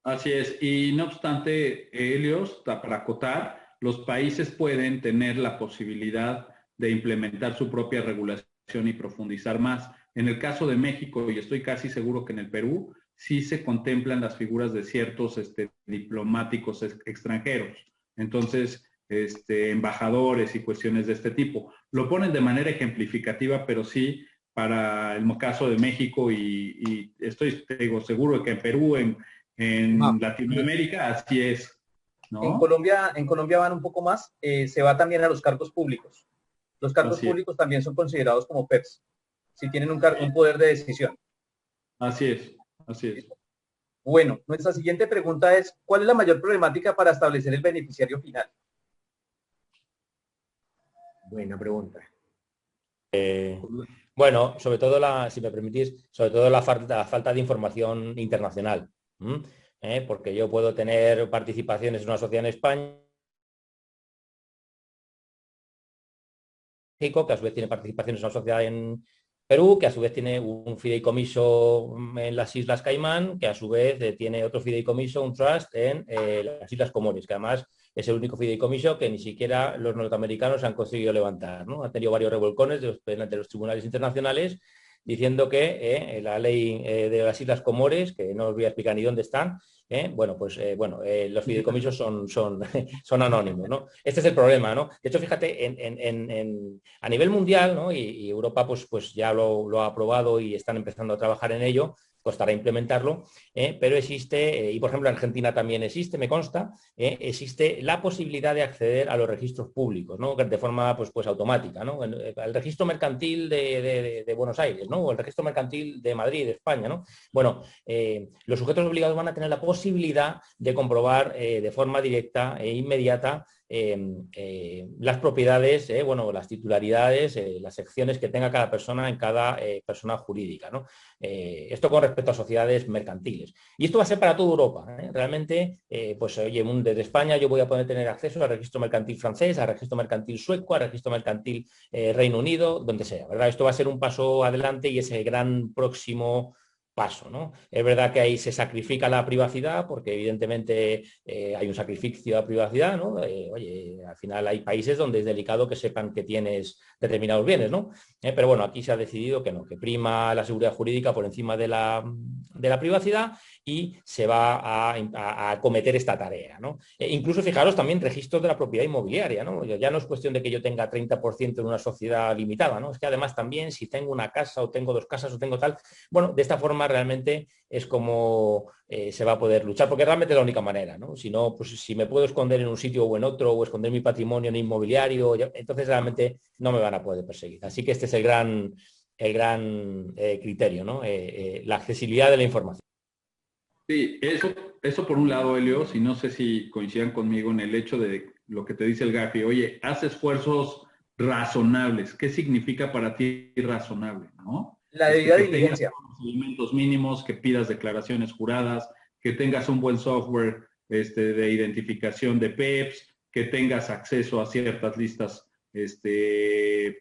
Así es, y no obstante, Helios, para acotar, los países pueden tener la posibilidad de implementar su propia regulación y profundizar más. En el caso de México, y estoy casi seguro que en el Perú, sí se contemplan las figuras de ciertos diplomáticos extranjeros. Entonces, embajadores y cuestiones de este tipo. Lo ponen de manera ejemplificativa, pero sí para el caso de México y estoy seguro de que en Perú, en Latinoamérica, así es, ¿no? En Colombia van un poco más, se va también a los cargos públicos. Los cargos públicos también son considerados como PEPs, si tienen un poder de decisión. Así es. Bueno, nuestra siguiente pregunta es, ¿cuál es la mayor problemática para establecer el beneficiario final? Buena pregunta. Bueno, sobre todo si me permitís, sobre todo la falta de información internacional. Porque yo puedo tener participaciones en una sociedad en España, que a su vez tiene participaciones en una sociedad en Perú, que a su vez tiene un fideicomiso en las Islas Caimán, que a su vez tiene otro fideicomiso, un trust, en las Islas Comores, que además es el único fideicomiso que ni siquiera los norteamericanos han conseguido levantar, ¿no? Han tenido varios revolcones delante de los tribunales internacionales diciendo que la ley de las Islas Comores, que no os voy a explicar ni dónde están, bueno, pues los fideicomisos son anónimos, ¿no? Este es el problema, ¿no? De hecho, fíjate, a nivel mundial, ¿no? Y Europa pues ya lo ha aprobado y están empezando a trabajar en ello, costará implementarlo, pero existe, y por ejemplo en Argentina también existe, me consta, existe la posibilidad de acceder a los registros públicos, ¿no? De forma pues automática, ¿no? El registro mercantil de Buenos Aires, ¿no? O el registro mercantil de Madrid, de España, ¿no? Bueno, los sujetos obligados van a tener la posibilidad de comprobar de forma directa e inmediata las propiedades, las titularidades, las secciones que tenga cada persona en cada persona jurídica, ¿no? Esto con respecto a sociedades mercantiles. Y esto va a ser para toda Europa. Realmente, pues oye, desde España yo voy a poder tener acceso al registro mercantil francés, al registro mercantil sueco, al registro mercantil Reino Unido, donde sea, ¿verdad? Esto va a ser un paso adelante y es el gran próximo paso, ¿no? Es verdad que ahí se sacrifica la privacidad porque evidentemente hay un sacrificio a privacidad, ¿no? Oye, al final hay países donde es delicado que sepan que tienes determinados bienes, ¿no? Pero bueno, aquí se ha decidido que no, que prima la seguridad jurídica por encima de la privacidad y se va a acometer esta tarea, ¿no? Incluso fijaros también registros de la propiedad inmobiliaria, ¿no? Ya no es cuestión de que yo tenga 30% en una sociedad limitada, ¿no? Es que además también si tengo una casa o tengo dos casas o tengo tal, bueno, de esta forma realmente es como se va a poder luchar, porque realmente es la única manera, ¿no? Si no, pues si me puedo esconder en un sitio o en otro, o esconder mi patrimonio en inmobiliario, entonces realmente no me van a poder perseguir. Así que este es el gran criterio, ¿no? La accesibilidad de la información. Sí, eso por un lado, Helios, y no sé si coincidan conmigo en el hecho de lo que te dice el GAFI. Oye, haz esfuerzos razonables. ¿Qué significa para ti razonable, no? La debida Que tengas diligencia. procedimientos mínimos, que pidas declaraciones juradas, que tengas un buen software de identificación de PEPs, que tengas acceso a ciertas listas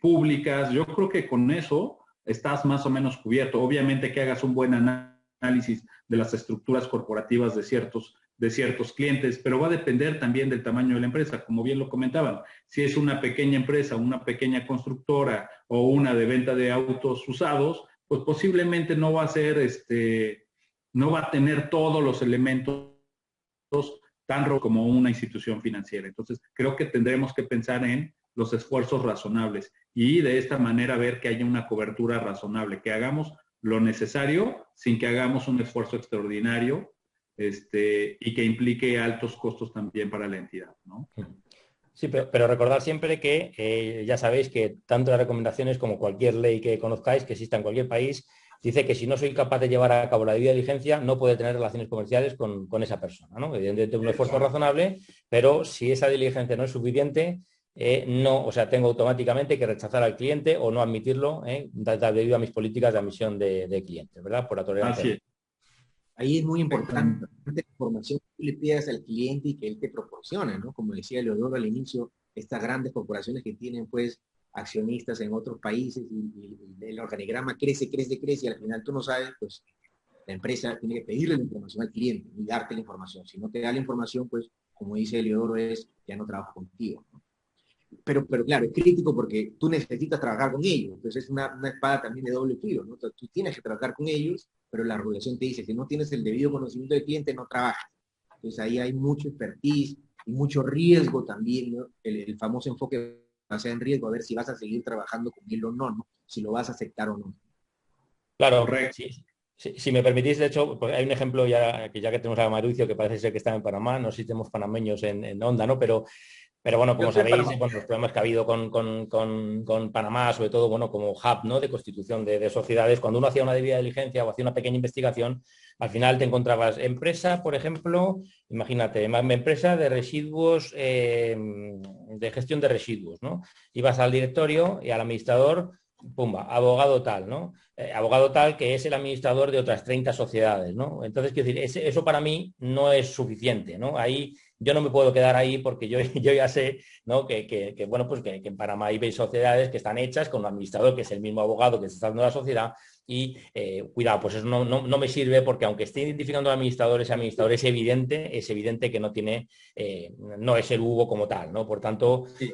públicas. Yo creo que con eso estás más o menos cubierto. Obviamente que hagas un buen análisis de las estructuras corporativas de ciertos clientes, pero va a depender también del tamaño de la empresa, como bien lo comentaban. Si es una pequeña empresa, una pequeña constructora o una de venta de autos usados, pues posiblemente no va a ser, no va a tener todos los elementos tan como una institución financiera. Entonces, creo que tendremos que pensar en los esfuerzos razonables y de esta manera ver que haya una cobertura razonable, que hagamos lo necesario sin que hagamos un esfuerzo extraordinario y que implique altos costos también para la entidad, ¿no? Sí, pero recordad siempre que ya sabéis que tanto las recomendaciones como cualquier ley que conozcáis, que exista en cualquier país, dice que si no soy capaz de llevar a cabo la debida diligencia, no puede tener relaciones comerciales con esa persona, ¿no? Evidentemente un esfuerzo razonable, pero si esa diligencia no es suficiente, no, o sea, tengo automáticamente que rechazar al cliente o no admitirlo, debido a mis políticas de admisión de clientes, ¿verdad? Por la tolerancia. Así es. Ahí es muy importante la información que tú le pidas al cliente y que él te proporcione, ¿no? Como decía Leodoro al inicio, estas grandes corporaciones que tienen, pues, accionistas en otros países y el organigrama crece y al final tú no sabes, pues, la empresa tiene que pedirle la información al cliente y darte la información. Si no te da la información, pues, como dice Leodoro, ya no trabajo contigo, ¿no? Pero claro, es crítico porque tú necesitas trabajar con ellos. Entonces es una espada también de doble filo, ¿no? Tú tienes que trabajar con ellos, pero la regulación te dice, si no tienes el debido conocimiento del cliente, no trabajas. Entonces ahí hay mucho expertise y mucho riesgo también, ¿no? El famoso enfoque basado en riesgo, a ver si vas a seguir trabajando con él o no, ¿no? Si lo vas a aceptar o no. Claro, Correcto. sí. Si me permitís, de hecho, pues hay un ejemplo ya que tenemos a Mauricio, que parece ser que está en Panamá, no sé si tenemos panameños en Onda, ¿no? Pero bueno, como sabéis, bueno, los problemas que ha habido con Panamá, sobre todo, bueno, como hub, ¿no? De constitución de sociedades, cuando uno hacía una debida diligencia o hacía una pequeña investigación, al final te encontrabas empresa, por ejemplo, imagínate, empresa de residuos, de gestión de residuos, ¿no? Ibas al directorio y al administrador, pumba, abogado tal, ¿no? Abogado tal que es el administrador de otras 30 sociedades, ¿no? Entonces, quiero decir, eso para mí no es suficiente, ¿no? Ahí yo no me puedo quedar ahí porque yo ya sé, ¿no? Bueno, pues que en Panamá hay sociedades que están hechas con un administrador que es el mismo abogado que se está dando la sociedad y cuidado, pues eso no me sirve porque aunque esté identificando al administrador, ese administrador es evidente que no tiene, no es el Hugo como tal, ¿no? Por tanto, Sí.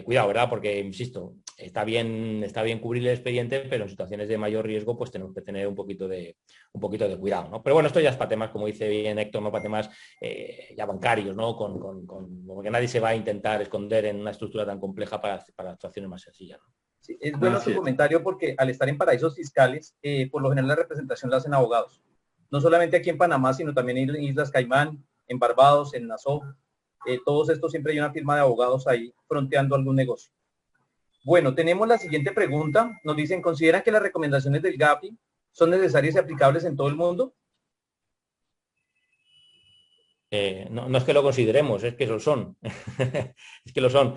cuidado, ¿verdad? Porque, insisto, está bien cubrir el expediente, pero en situaciones de mayor riesgo, pues tenemos que tener un poquito de cuidado, ¿no? Pero bueno, esto ya es para temas, como dice bien Héctor, no para temas ya bancarios, ¿no? Porque nadie se va a intentar esconder en una estructura tan compleja para actuaciones más sencillas, ¿no? Sí, es bueno tu comentario porque al estar en paraísos fiscales, por lo general la representación la hacen abogados. No solamente aquí en Panamá, sino también en Islas Caimán, en Barbados, en Nassau. Todos estos siempre hay una firma de abogados ahí fronteando algún negocio. Bueno, tenemos la siguiente pregunta. Nos dicen, ¿consideran que las recomendaciones del GAFI son necesarias y aplicables en todo el mundo? No es que lo consideremos, es que lo son. Es que lo son.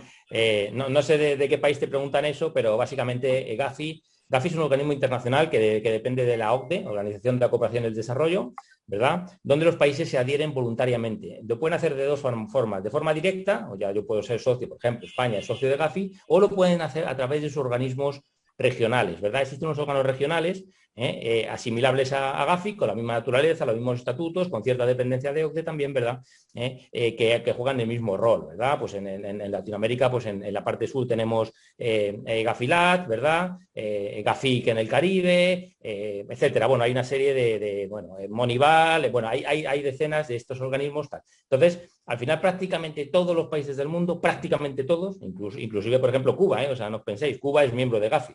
No sé de qué país te preguntan eso, pero básicamente Gafi es un organismo internacional que depende de la OCDE, Organización de la Cooperación y el Desarrollo, ¿verdad? Donde los países se adhieren voluntariamente. Lo pueden hacer de dos formas. De forma directa, o ya yo puedo ser socio, por ejemplo, España es socio de Gafi, o lo pueden hacer a través de sus organismos regionales, ¿verdad? Existen unos órganos regionales asimilables a Gafi, con la misma naturaleza, los mismos estatutos, con cierta dependencia de OCDE también, ¿verdad? Que juegan el mismo rol, ¿verdad? Pues en Latinoamérica, pues en la parte sur tenemos Gafilat, ¿verdad? Gafic en el Caribe, etcétera. Bueno, hay una serie de Monival, bueno, hay decenas de estos organismos. Tal. Entonces, al final prácticamente todos los países del mundo, prácticamente todos, inclusive por ejemplo Cuba, o sea, no os penséis, Cuba es miembro de Gafi.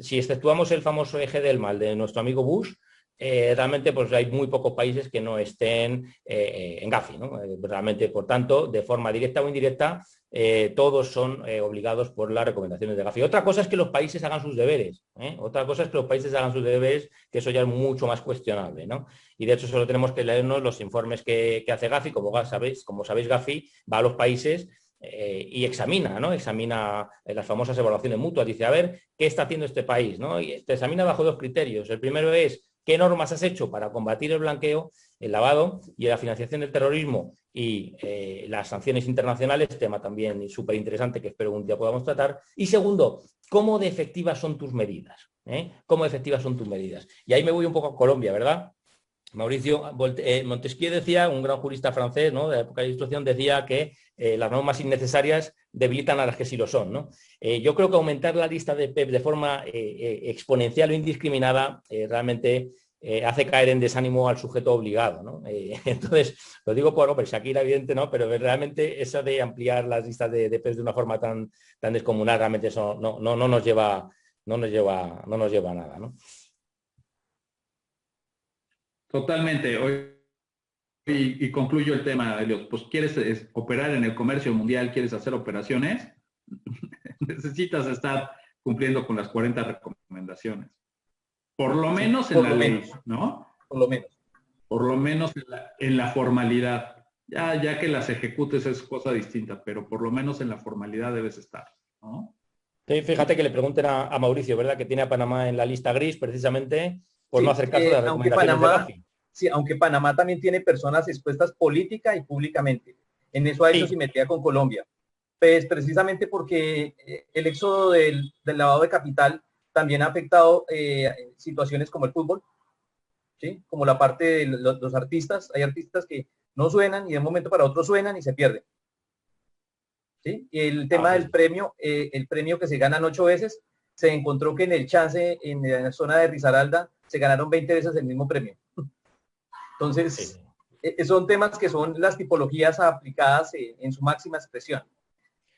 Si exceptuamos el famoso eje del mal de nuestro amigo Bush, realmente pues hay muy pocos países que no estén en Gafi, ¿no? Realmente, por tanto, de forma directa o indirecta, todos son obligados por las recomendaciones de Gafi. Otra cosa es que los países hagan sus deberes, Otra cosa es que los países hagan sus deberes, que eso ya es mucho más cuestionable, ¿no? Y de hecho solo tenemos que leernos los informes que hace Gafi, como sabéis, Gafi va a los países y examina, ¿no? Examina las famosas evaluaciones mutuas, dice, a ver, ¿qué está haciendo este país? ¿No? Y te examina bajo dos criterios. El primero es qué normas has hecho para combatir el blanqueo, el lavado y la financiación del terrorismo y las sanciones internacionales, tema también súper interesante que espero un día podamos tratar. Y segundo, ¿cómo de efectivas son tus medidas? ¿Cómo de efectivas son tus medidas? Y ahí me voy un poco a Colombia, ¿verdad? Mauricio Montesquieu decía, un gran jurista francés, ¿no? De la época de la Ilustración, decía que las normas innecesarias debilitan a las que sí lo son, ¿no? Yo creo que aumentar la lista de PEP de forma exponencial o indiscriminada realmente hace caer en desánimo al sujeto obligado, ¿no? Entonces, lo digo por Shakira, evidente, ¿no? Pero realmente eso de ampliar las listas de PEP de una forma tan descomunal, realmente eso no nos lleva a nada, ¿no? Totalmente. Y concluyo el tema, Elliot. Pues quieres operar en el comercio mundial, quieres hacer operaciones, necesitas estar cumpliendo con las 40 recomendaciones. Por lo menos en la ley, ¿no? Por lo menos. Por lo menos en la formalidad. Ya que las ejecutes es cosa distinta, pero por lo menos en la formalidad debes estar, ¿no? Sí, fíjate que le pregunten a Mauricio, ¿verdad? Que tiene a Panamá en la lista gris precisamente por no hacer caso de las recomendaciones de Gafi. Sí, aunque Panamá también tiene personas expuestas política y públicamente. En eso ha hecho simetría con Colombia. Pues precisamente porque el éxodo del lavado de capital también ha afectado situaciones como el fútbol, ¿sí? Como la parte de los artistas. Hay artistas que no suenan y de un momento para otro suenan y se pierden. ¿Sí? Y el tema del premio, el premio que se ganan 8 veces, se encontró que en el chance, en la zona de Risaralda, se ganaron 20 veces el mismo premio. Entonces, son temas que son las tipologías aplicadas en su máxima expresión.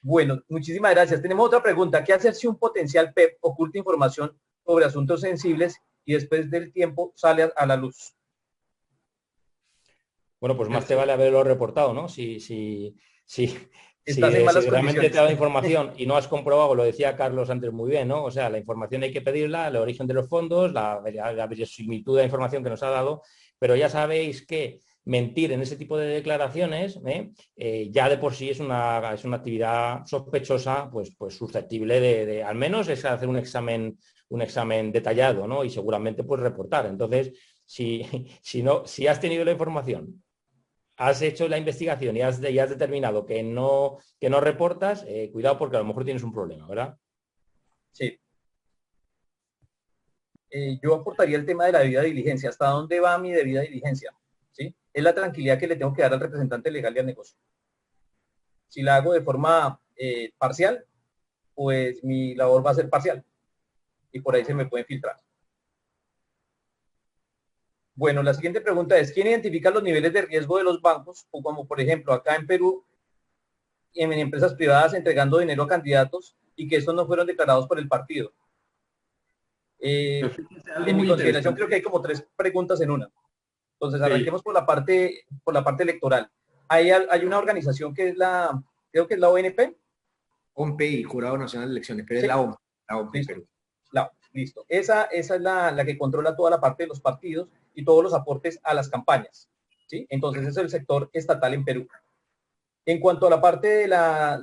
Bueno, muchísimas gracias. Tenemos otra pregunta. ¿Qué hacer si un potencial PEP oculta información sobre asuntos sensibles y después del tiempo sale a la luz? Bueno, pues más te vale haberlo reportado, ¿no? Si realmente te da información y no has comprobado, lo decía Carlos antes muy bien, ¿no? O sea, la información hay que pedirla, el origen de los fondos, la verosimilitud de la información que nos ha dado, pero ya sabéis que mentir en ese tipo de declaraciones ya de por sí es una actividad sospechosa, pues susceptible de al menos es hacer un examen detallado, ¿no? Y seguramente pues reportar. Entonces, si has tenido la información, has hecho la investigación y has determinado que no reportas, cuidado porque a lo mejor tienes un problema, ¿verdad? Sí. Yo aportaría el tema de la debida diligencia. ¿Hasta dónde va mi debida diligencia? ¿Sí? Es la tranquilidad que le tengo que dar al representante legal y al negocio. Si la hago de forma parcial, pues mi labor va a ser parcial y por ahí se me pueden filtrar. Bueno, la siguiente pregunta es, ¿quién identifica los niveles de riesgo de los bancos? O como por ejemplo acá en Perú, en empresas privadas entregando dinero a candidatos y que estos no fueron declarados por el partido. Algo En mi muy consideración interesante. creo que hay como 3 preguntas en una. Entonces Sí. arranquemos por la parte electoral. Hay una organización que es creo que es la ONP. OMPE y Jurado Nacional de Elecciones, pero es Sí, la OMPE en listo. Perú. Listo. Esa es la que controla toda la parte de los partidos y todos los aportes a las campañas. ¿Sí? Entonces, ese es el sector estatal en Perú. En cuanto a la parte de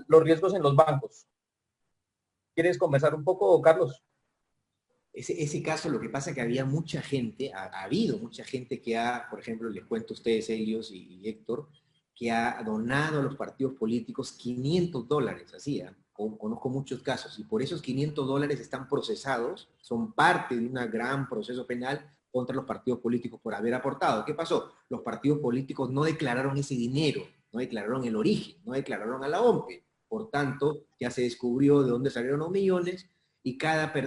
los riesgos en los bancos, ¿quieres conversar un poco, Carlos? Ese caso, lo que pasa es que había mucha gente, ha habido mucha gente que por ejemplo, les cuento a ustedes, Helios y Héctor, que ha donado a los partidos políticos $500, así, ¿eh? Conozco muchos casos, y por esos $500 están procesados, son parte de un gran proceso penal contra los partidos políticos por haber aportado. ¿Qué pasó? Los partidos políticos no declararon ese dinero, no declararon el origen, no declararon a la OMPE. Por tanto, ya se descubrió de dónde salieron los millones y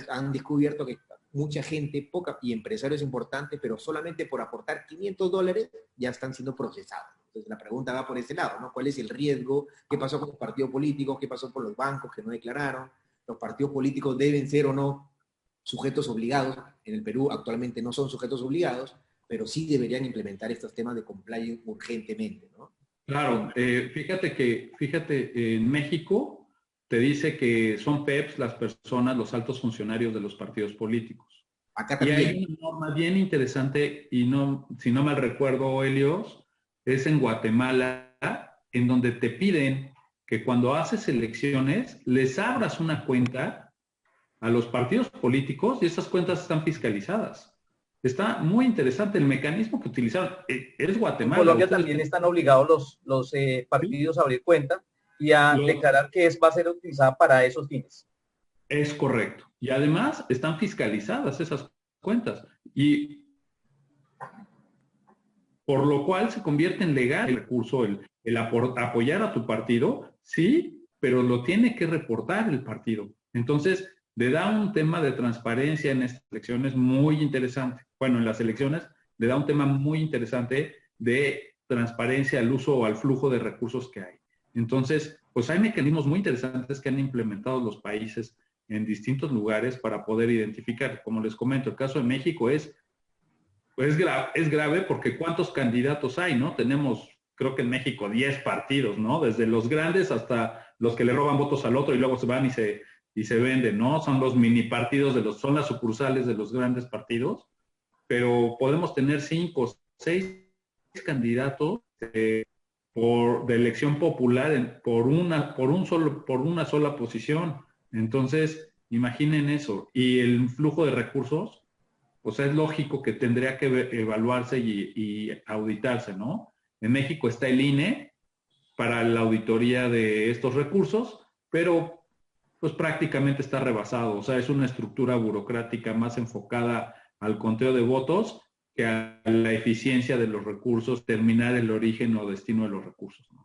han descubierto que mucha gente, poca y empresarios importantes, pero solamente por aportar $500 ya están siendo procesados. Entonces la pregunta va por ese lado, ¿no? ¿Cuál es el riesgo? ¿Qué pasó con los partidos políticos? ¿Qué pasó con los bancos que no declararon? ¿Los partidos políticos deben ser o no sujetos obligados? En el Perú actualmente no son sujetos obligados, pero sí deberían implementar estos temas de compliance urgentemente, ¿no? Claro, fíjate, en México te dice que son PEPs las personas, los altos funcionarios de los partidos políticos. Acá Y también. hay una norma bien interesante, y no, si no mal recuerdo, Helios, es en Guatemala, en donde te piden que cuando haces elecciones les abras una cuenta a los partidos políticos y esas cuentas están fiscalizadas. Está muy interesante el mecanismo que utilizaron. Es En Guatemala. Colombia Ustedes también están obligados los ¿sí? partidos a abrir cuenta y a Los, declarar que va a ser utilizada para esos fines. Es correcto. Y además están fiscalizadas esas cuentas. Y por lo cual se convierte en legal el recurso, apoyar a tu partido, sí, pero lo tiene que reportar el partido. Entonces, le da un tema de transparencia en estas elecciones muy interesante. Bueno, en las elecciones le da un tema muy interesante de transparencia al uso o al flujo de recursos que hay. Entonces, pues hay mecanismos muy interesantes que han implementado los países en distintos lugares para poder identificar. Como les comento, el caso de México es grave porque ¿cuántos candidatos hay, no? Tenemos, creo que en México, 10 partidos, ¿no? Desde los grandes hasta los que le roban votos al otro y luego se van y se venden, ¿no? Son los mini partidos, son las sucursales de los grandes partidos, pero podemos tener 5, 6 candidatos de elección popular por una sola posición. Entonces, imaginen eso. Y el flujo de recursos, o sea, es lógico que tendría que evaluarse y auditarse, ¿no? En México está el INE para la auditoría de estos recursos, pero pues prácticamente está rebasado. O sea, es una estructura burocrática más enfocada al conteo de votos que a la eficiencia de los recursos, terminar el origen o destino de los recursos, ¿no?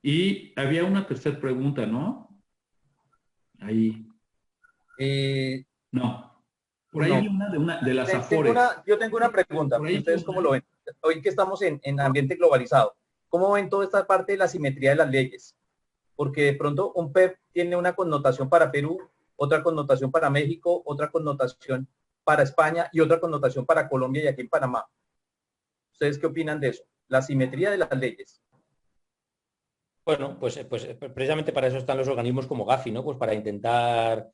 Y había una tercera pregunta, ¿no? Ahí. Eh, No. Por ahí no, vi una de las Afores. yo tengo una pregunta. Por ahí vi ¿Ustedes cómo lo una. ven? Hoy que estamos en ambiente globalizado, ¿cómo ven toda esta parte de la simetría de las leyes? Porque de pronto un PEP tiene una connotación para Perú, otra connotación para México, otra connotación para España y otra connotación para Colombia y aquí en Panamá. ¿Ustedes qué opinan de eso? La simetría de las leyes. Bueno, pues precisamente para eso están los organismos como Gafi, ¿no? Pues para intentar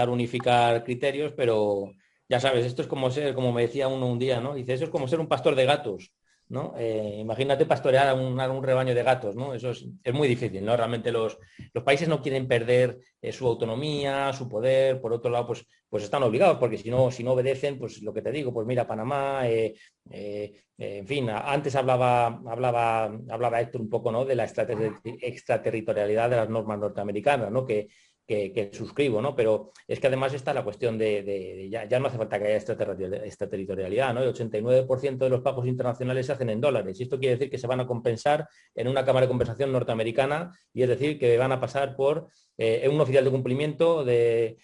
unificar criterios, pero ya sabes, esto es como como me decía uno un día, ¿no? Dice, eso es como ser un pastor de gatos, ¿no? Imagínate pastorear a un rebaño de gatos, ¿no? Eso es muy difícil, ¿no? Realmente los países no quieren perder su autonomía, su poder, por otro lado, pues están obligados, porque si no obedecen, pues lo que te digo, pues mira, Panamá, en fin, antes hablaba Héctor un poco, ¿no? De la extraterritorialidad de las normas norteamericanas, ¿no? Que que suscribo, ¿no? Pero es que además está la cuestión ya no hace falta que haya extraterritorialidad, ¿no? El 89% de los pagos internacionales se hacen en dólares y esto quiere decir que se van a compensar en una cámara de compensación norteamericana y es decir, que van a pasar por un oficial de cumplimiento de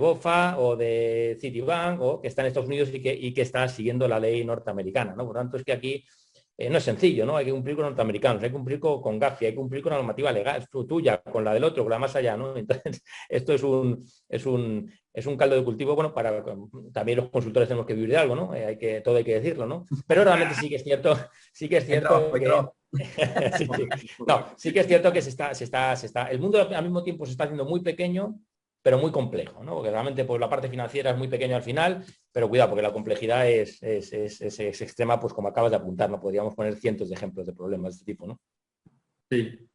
BOFA o de Citibank o que está en Estados Unidos y que está siguiendo la ley norteamericana, ¿no? Por tanto, es que aquí no es sencillo, ¿no? Hay que cumplir con norteamericanos, hay que cumplir con Gafi, hay que cumplir con la normativa legal, tuya, con la del otro, con la más allá, ¿no? Entonces, esto es un caldo de cultivo, bueno, para también los consultores tenemos que vivir de algo, ¿no? Todo hay que decirlo, ¿no? Pero realmente sí que es cierto que... sí, sí. No, sí que es cierto que el mundo al mismo tiempo se está haciendo muy pequeño, pero muy complejo, ¿no? Porque realmente pues, la parte financiera es muy pequeña al final, pero cuidado, porque la complejidad es extrema, pues como acabas de apuntar, ¿no? Podríamos poner cientos de ejemplos de problemas de este tipo, ¿no? Sí,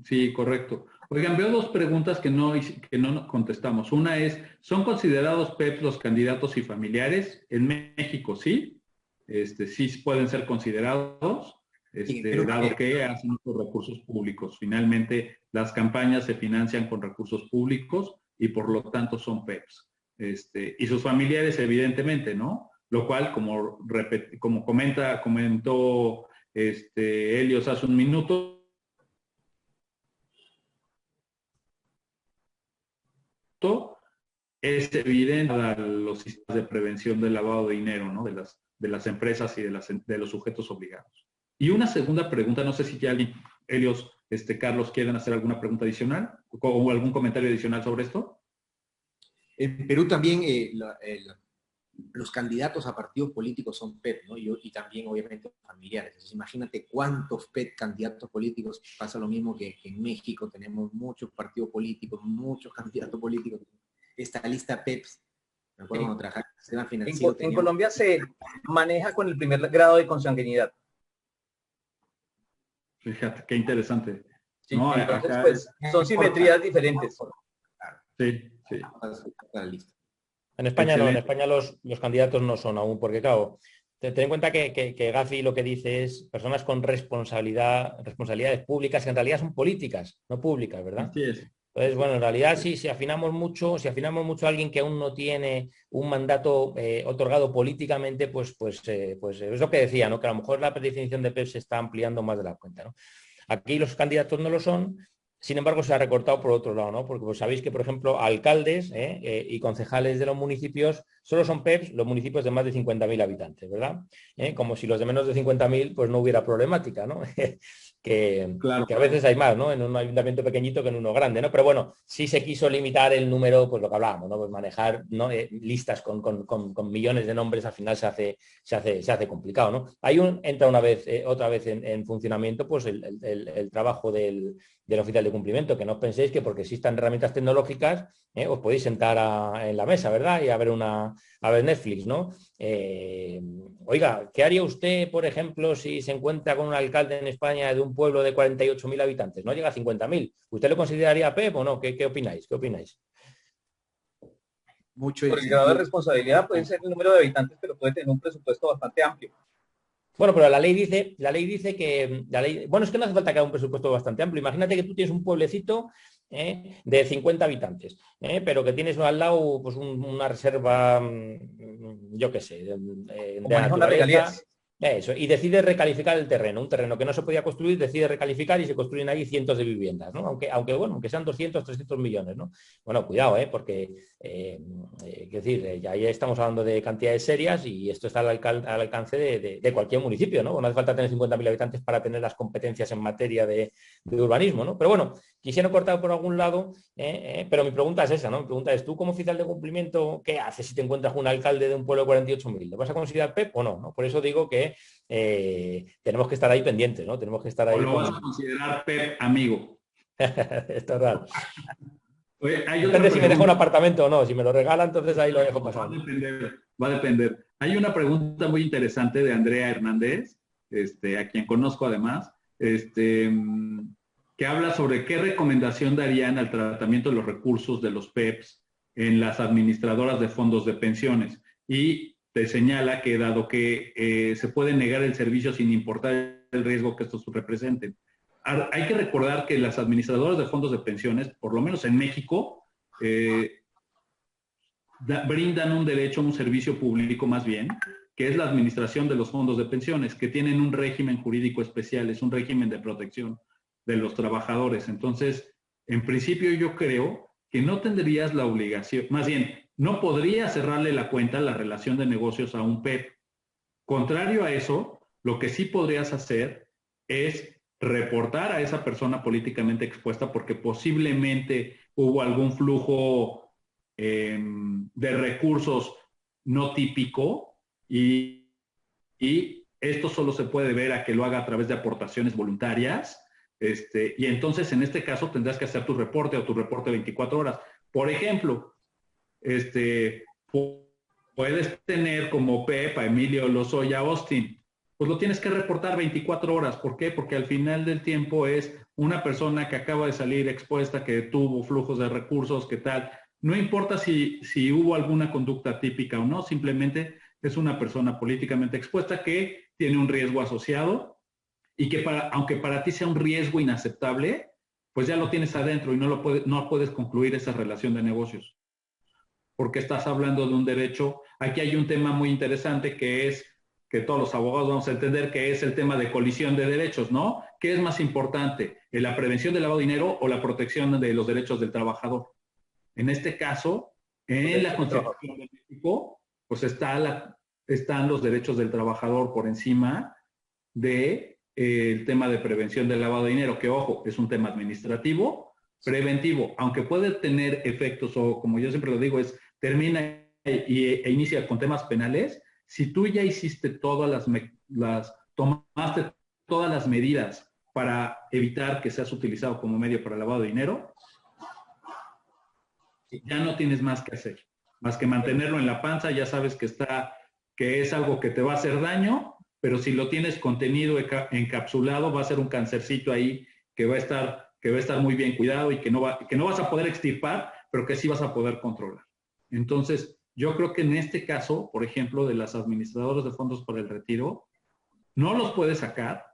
sí, correcto. Oigan, veo dos preguntas que no contestamos. Una es, ¿son considerados PEPs los candidatos y familiares? En México, sí. Sí pueden ser considerados, dado que hacen usos recursos públicos. Finalmente, las campañas se financian con recursos públicos y por lo tanto son PEPs. Y sus familiares, evidentemente, ¿no? Lo cual, como comentó Helios hace un minuto, es evidente a los sistemas de prevención del lavado de dinero, ¿no? De las empresas y de los sujetos obligados. Y una segunda pregunta, no sé si ya alguien, Helios, Carlos, quieren hacer alguna pregunta adicional o algún comentario adicional sobre esto. En Perú también los candidatos a partidos políticos son PEP, ¿no? Y también, obviamente, familiares. Entonces, imagínate cuántos PEP candidatos políticos. Pasa lo mismo que en México. Tenemos muchos partidos políticos, muchos candidatos políticos. Esta lista PEPs, me acuerdo cuando trabajaba en el sistema financiero. En Colombia se maneja con el primer grado de consanguinidad. Fíjate, qué interesante. Sí, ¿no? entonces, pues, son simetrías diferentes. Sí, sí. En España no, en España los candidatos no son aún, porque claro, ten en cuenta que Gafi lo que dice es personas con responsabilidades públicas, que en realidad son políticas, no públicas, ¿verdad? Así es. Entonces, bueno, en realidad sí, si afinamos mucho a alguien que aún no tiene un mandato otorgado políticamente, pues es lo que decía, ¿no? Que a lo mejor la definición de PEP se está ampliando más de la cuenta, ¿no? Aquí los candidatos no lo son. Sin embargo, se ha recortado por otro lado, ¿no? Porque pues, sabéis que, por ejemplo, alcaldes y concejales de los municipios solo son PEPs los municipios de más de 50.000 habitantes, ¿verdad? Como si los de menos de 50.000 pues no hubiera problemática, ¿no? Claro. Que a veces hay más, ¿no? En un ayuntamiento pequeñito que en uno grande, ¿no? Pero bueno, sí se quiso limitar el número, pues lo que hablábamos, ¿no? Pues manejar, ¿no? Listas con millones de nombres al final se hace complicado, ¿no? Entra otra vez en funcionamiento pues el trabajo del oficial de cumplimiento, que no os penséis que porque existan herramientas tecnológicas os podéis sentar en la mesa, ¿verdad? Y a ver Netflix, ¿no? Oiga, ¿qué haría usted, por ejemplo, si se encuentra con un alcalde en España de un pueblo de 48.000 habitantes? No llega a 50.000. ¿Usted lo consideraría PEP o no? ¿Qué opináis? ¿Qué opináis? Mucho Por el grado de responsabilidad puede ser el número de habitantes, pero puede tener un presupuesto bastante amplio. Bueno, pero la ley dice que, bueno, es que no hace falta que haga un presupuesto bastante amplio. Imagínate que tú tienes un pueblecito de 50 habitantes, pero que tienes al lado pues una reserva, yo qué sé, de naturaleza. Eso, y decide recalificar el terreno, un terreno que no se podía construir, decide recalificar y se construyen ahí cientos de viviendas, ¿no? Aunque sean 200, 300 millones, ¿no? Bueno, cuidado, porque, quiero decir, ya estamos hablando de cantidades serias y esto está al alcance de cualquier municipio, ¿no? No hace falta tener 50.000 habitantes para tener las competencias en materia de urbanismo, ¿no? Pero bueno, quisiera cortar por algún lado, pero mi pregunta es esa, ¿no? Mi pregunta es, tú como oficial de cumplimiento, ¿qué haces si te encuentras un alcalde de un pueblo de 48.000? ¿Lo vas a considerar PEP o no? ¿No? Por eso digo que tenemos que estar ahí pendientes, ¿no? Tenemos que estar ahí. O lo vas a considerar PEP amigo. Esto es raro. Oye, depende si me deja un apartamento o no. Si me lo regala, entonces ahí lo dejo pasar. Va a depender. Hay una pregunta muy interesante de Andrea Hernández, a quien conozco además, que habla sobre qué recomendación darían al tratamiento de los recursos de los PEPs en las administradoras de fondos de pensiones. Y te señala que dado que se puede negar el servicio sin importar el riesgo que estos representen. hay que recordar que las administradoras de fondos de pensiones, por lo menos en México, brindan un derecho, un servicio público más bien, que es la administración de los fondos de pensiones, que tienen un régimen jurídico especial, es un régimen de protección de los trabajadores. Entonces, en principio yo creo que no tendrías la obligación, más bien, no podrías cerrarle la cuenta a la relación de negocios a un PEP. Contrario a eso, lo que sí podrías hacer es reportar a esa persona políticamente expuesta porque posiblemente hubo algún flujo de recursos no típico y esto solo se puede ver a que lo haga a través de aportaciones voluntarias. Y entonces en este caso tendrás que hacer tu reporte o tu reporte 24 horas. Por ejemplo, puedes tener como PEP a Emilio Lozoya Austin, pues lo tienes que reportar 24 horas. ¿Por qué? Porque al final del tiempo es una persona que acaba de salir expuesta, que tuvo flujos de recursos, que tal. No importa si hubo alguna conducta típica o no, simplemente es una persona políticamente expuesta que tiene un riesgo asociado y que aunque para ti sea un riesgo inaceptable, pues ya lo tienes adentro y no puedes concluir esa relación de negocios. Porque estás hablando de un derecho. Aquí hay un tema muy interesante que es que todos los abogados vamos a entender, que es el tema de colisión de derechos, ¿no? ¿Qué es más importante? ¿La prevención del lavado de dinero o la protección de los derechos del trabajador? En este caso, en la Constitución de México, pues están los derechos del trabajador por encima del tema de prevención del lavado de dinero, que ojo, es un tema administrativo, preventivo, aunque puede tener efectos, o como yo siempre lo digo, termina e inicia con temas penales. Si tú ya hiciste tomaste todas las medidas para evitar que seas utilizado como medio para el lavado de dinero, ya no tienes más que hacer, más que mantenerlo en la panza. Ya sabes que es algo que te va a hacer daño, pero si lo tienes contenido, encapsulado, va a ser un cancercito ahí que va a estar muy bien cuidado y que no vas a poder extirpar, pero que sí vas a poder controlar. Entonces, yo creo que en este caso, por ejemplo, de las administradoras de fondos para el retiro, no los puedes sacar,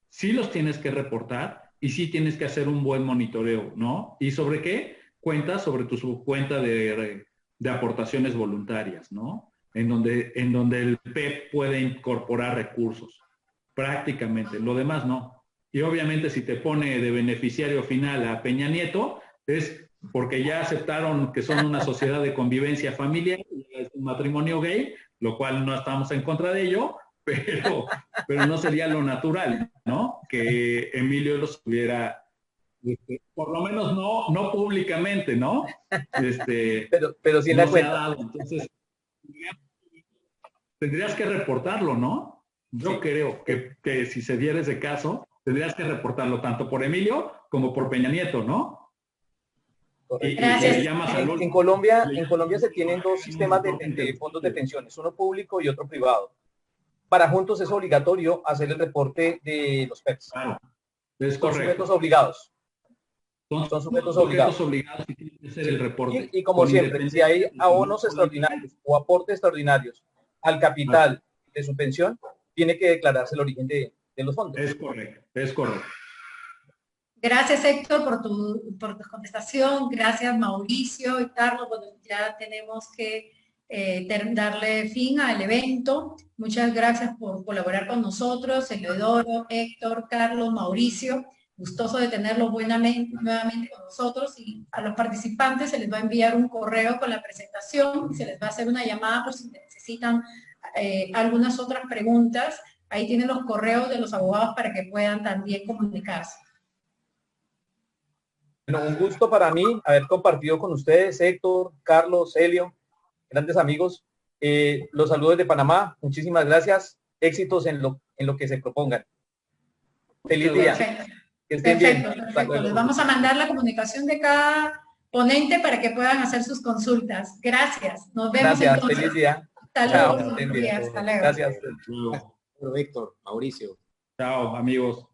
sí los tienes que reportar y sí tienes que hacer un buen monitoreo, ¿no? ¿Y sobre qué? Sobre tu subcuenta de aportaciones voluntarias, ¿no? En donde el PEP puede incorporar recursos, prácticamente. Lo demás no. Y obviamente si te pone de beneficiario final a Peña Nieto, es porque ya aceptaron que son una sociedad de convivencia familiar, es un matrimonio gay, lo cual no estamos en contra de ello, pero no sería lo natural, ¿no? Que Emilio los tuviera, por lo menos no públicamente, ¿no? Pero sí en la cuenta. Entonces, tendrías que reportarlo, ¿no? Yo creo que si se diera ese caso, tendrías que reportarlo tanto por Emilio como por Peña Nieto, ¿no? Gracias. En Colombia se tienen dos sistemas de fondos de pensiones, uno público y otro privado. Para juntos es obligatorio hacer el reporte de los PEPs. Claro, es correcto. Son sujetos obligados. Son sujetos obligados y tienen que hacer el reporte. Y como siempre, si hay abonos extraordinarios o aportes extraordinarios al capital de su pensión, tiene que declararse el origen de los fondos. Es correcto. Gracias, Héctor, por tu contestación. Gracias, Mauricio y Carlos. Bueno, ya tenemos que darle fin al evento. Muchas gracias por colaborar con nosotros, Eleodoro, Héctor, Carlos, Mauricio. Gustoso de tenerlos nuevamente con nosotros, y a los participantes se les va a enviar un correo con la presentación y se les va a hacer una llamada por si necesitan algunas otras preguntas. Ahí tienen los correos de los abogados para que puedan también comunicarse. Bueno, un gusto para mí haber compartido con ustedes, Héctor, Carlos, Helio, grandes amigos. Los saludos desde Panamá. Muchísimas gracias. Éxitos en lo que se propongan. Feliz día. Perfecto. Que estén bien. Perfecto. Les vamos a mandar la comunicación de cada ponente para que puedan hacer sus consultas. Gracias. Nos vemos entonces. Feliz día. Hasta luego. Hasta luego. Gracias. Héctor, Mauricio. Chao, amigos.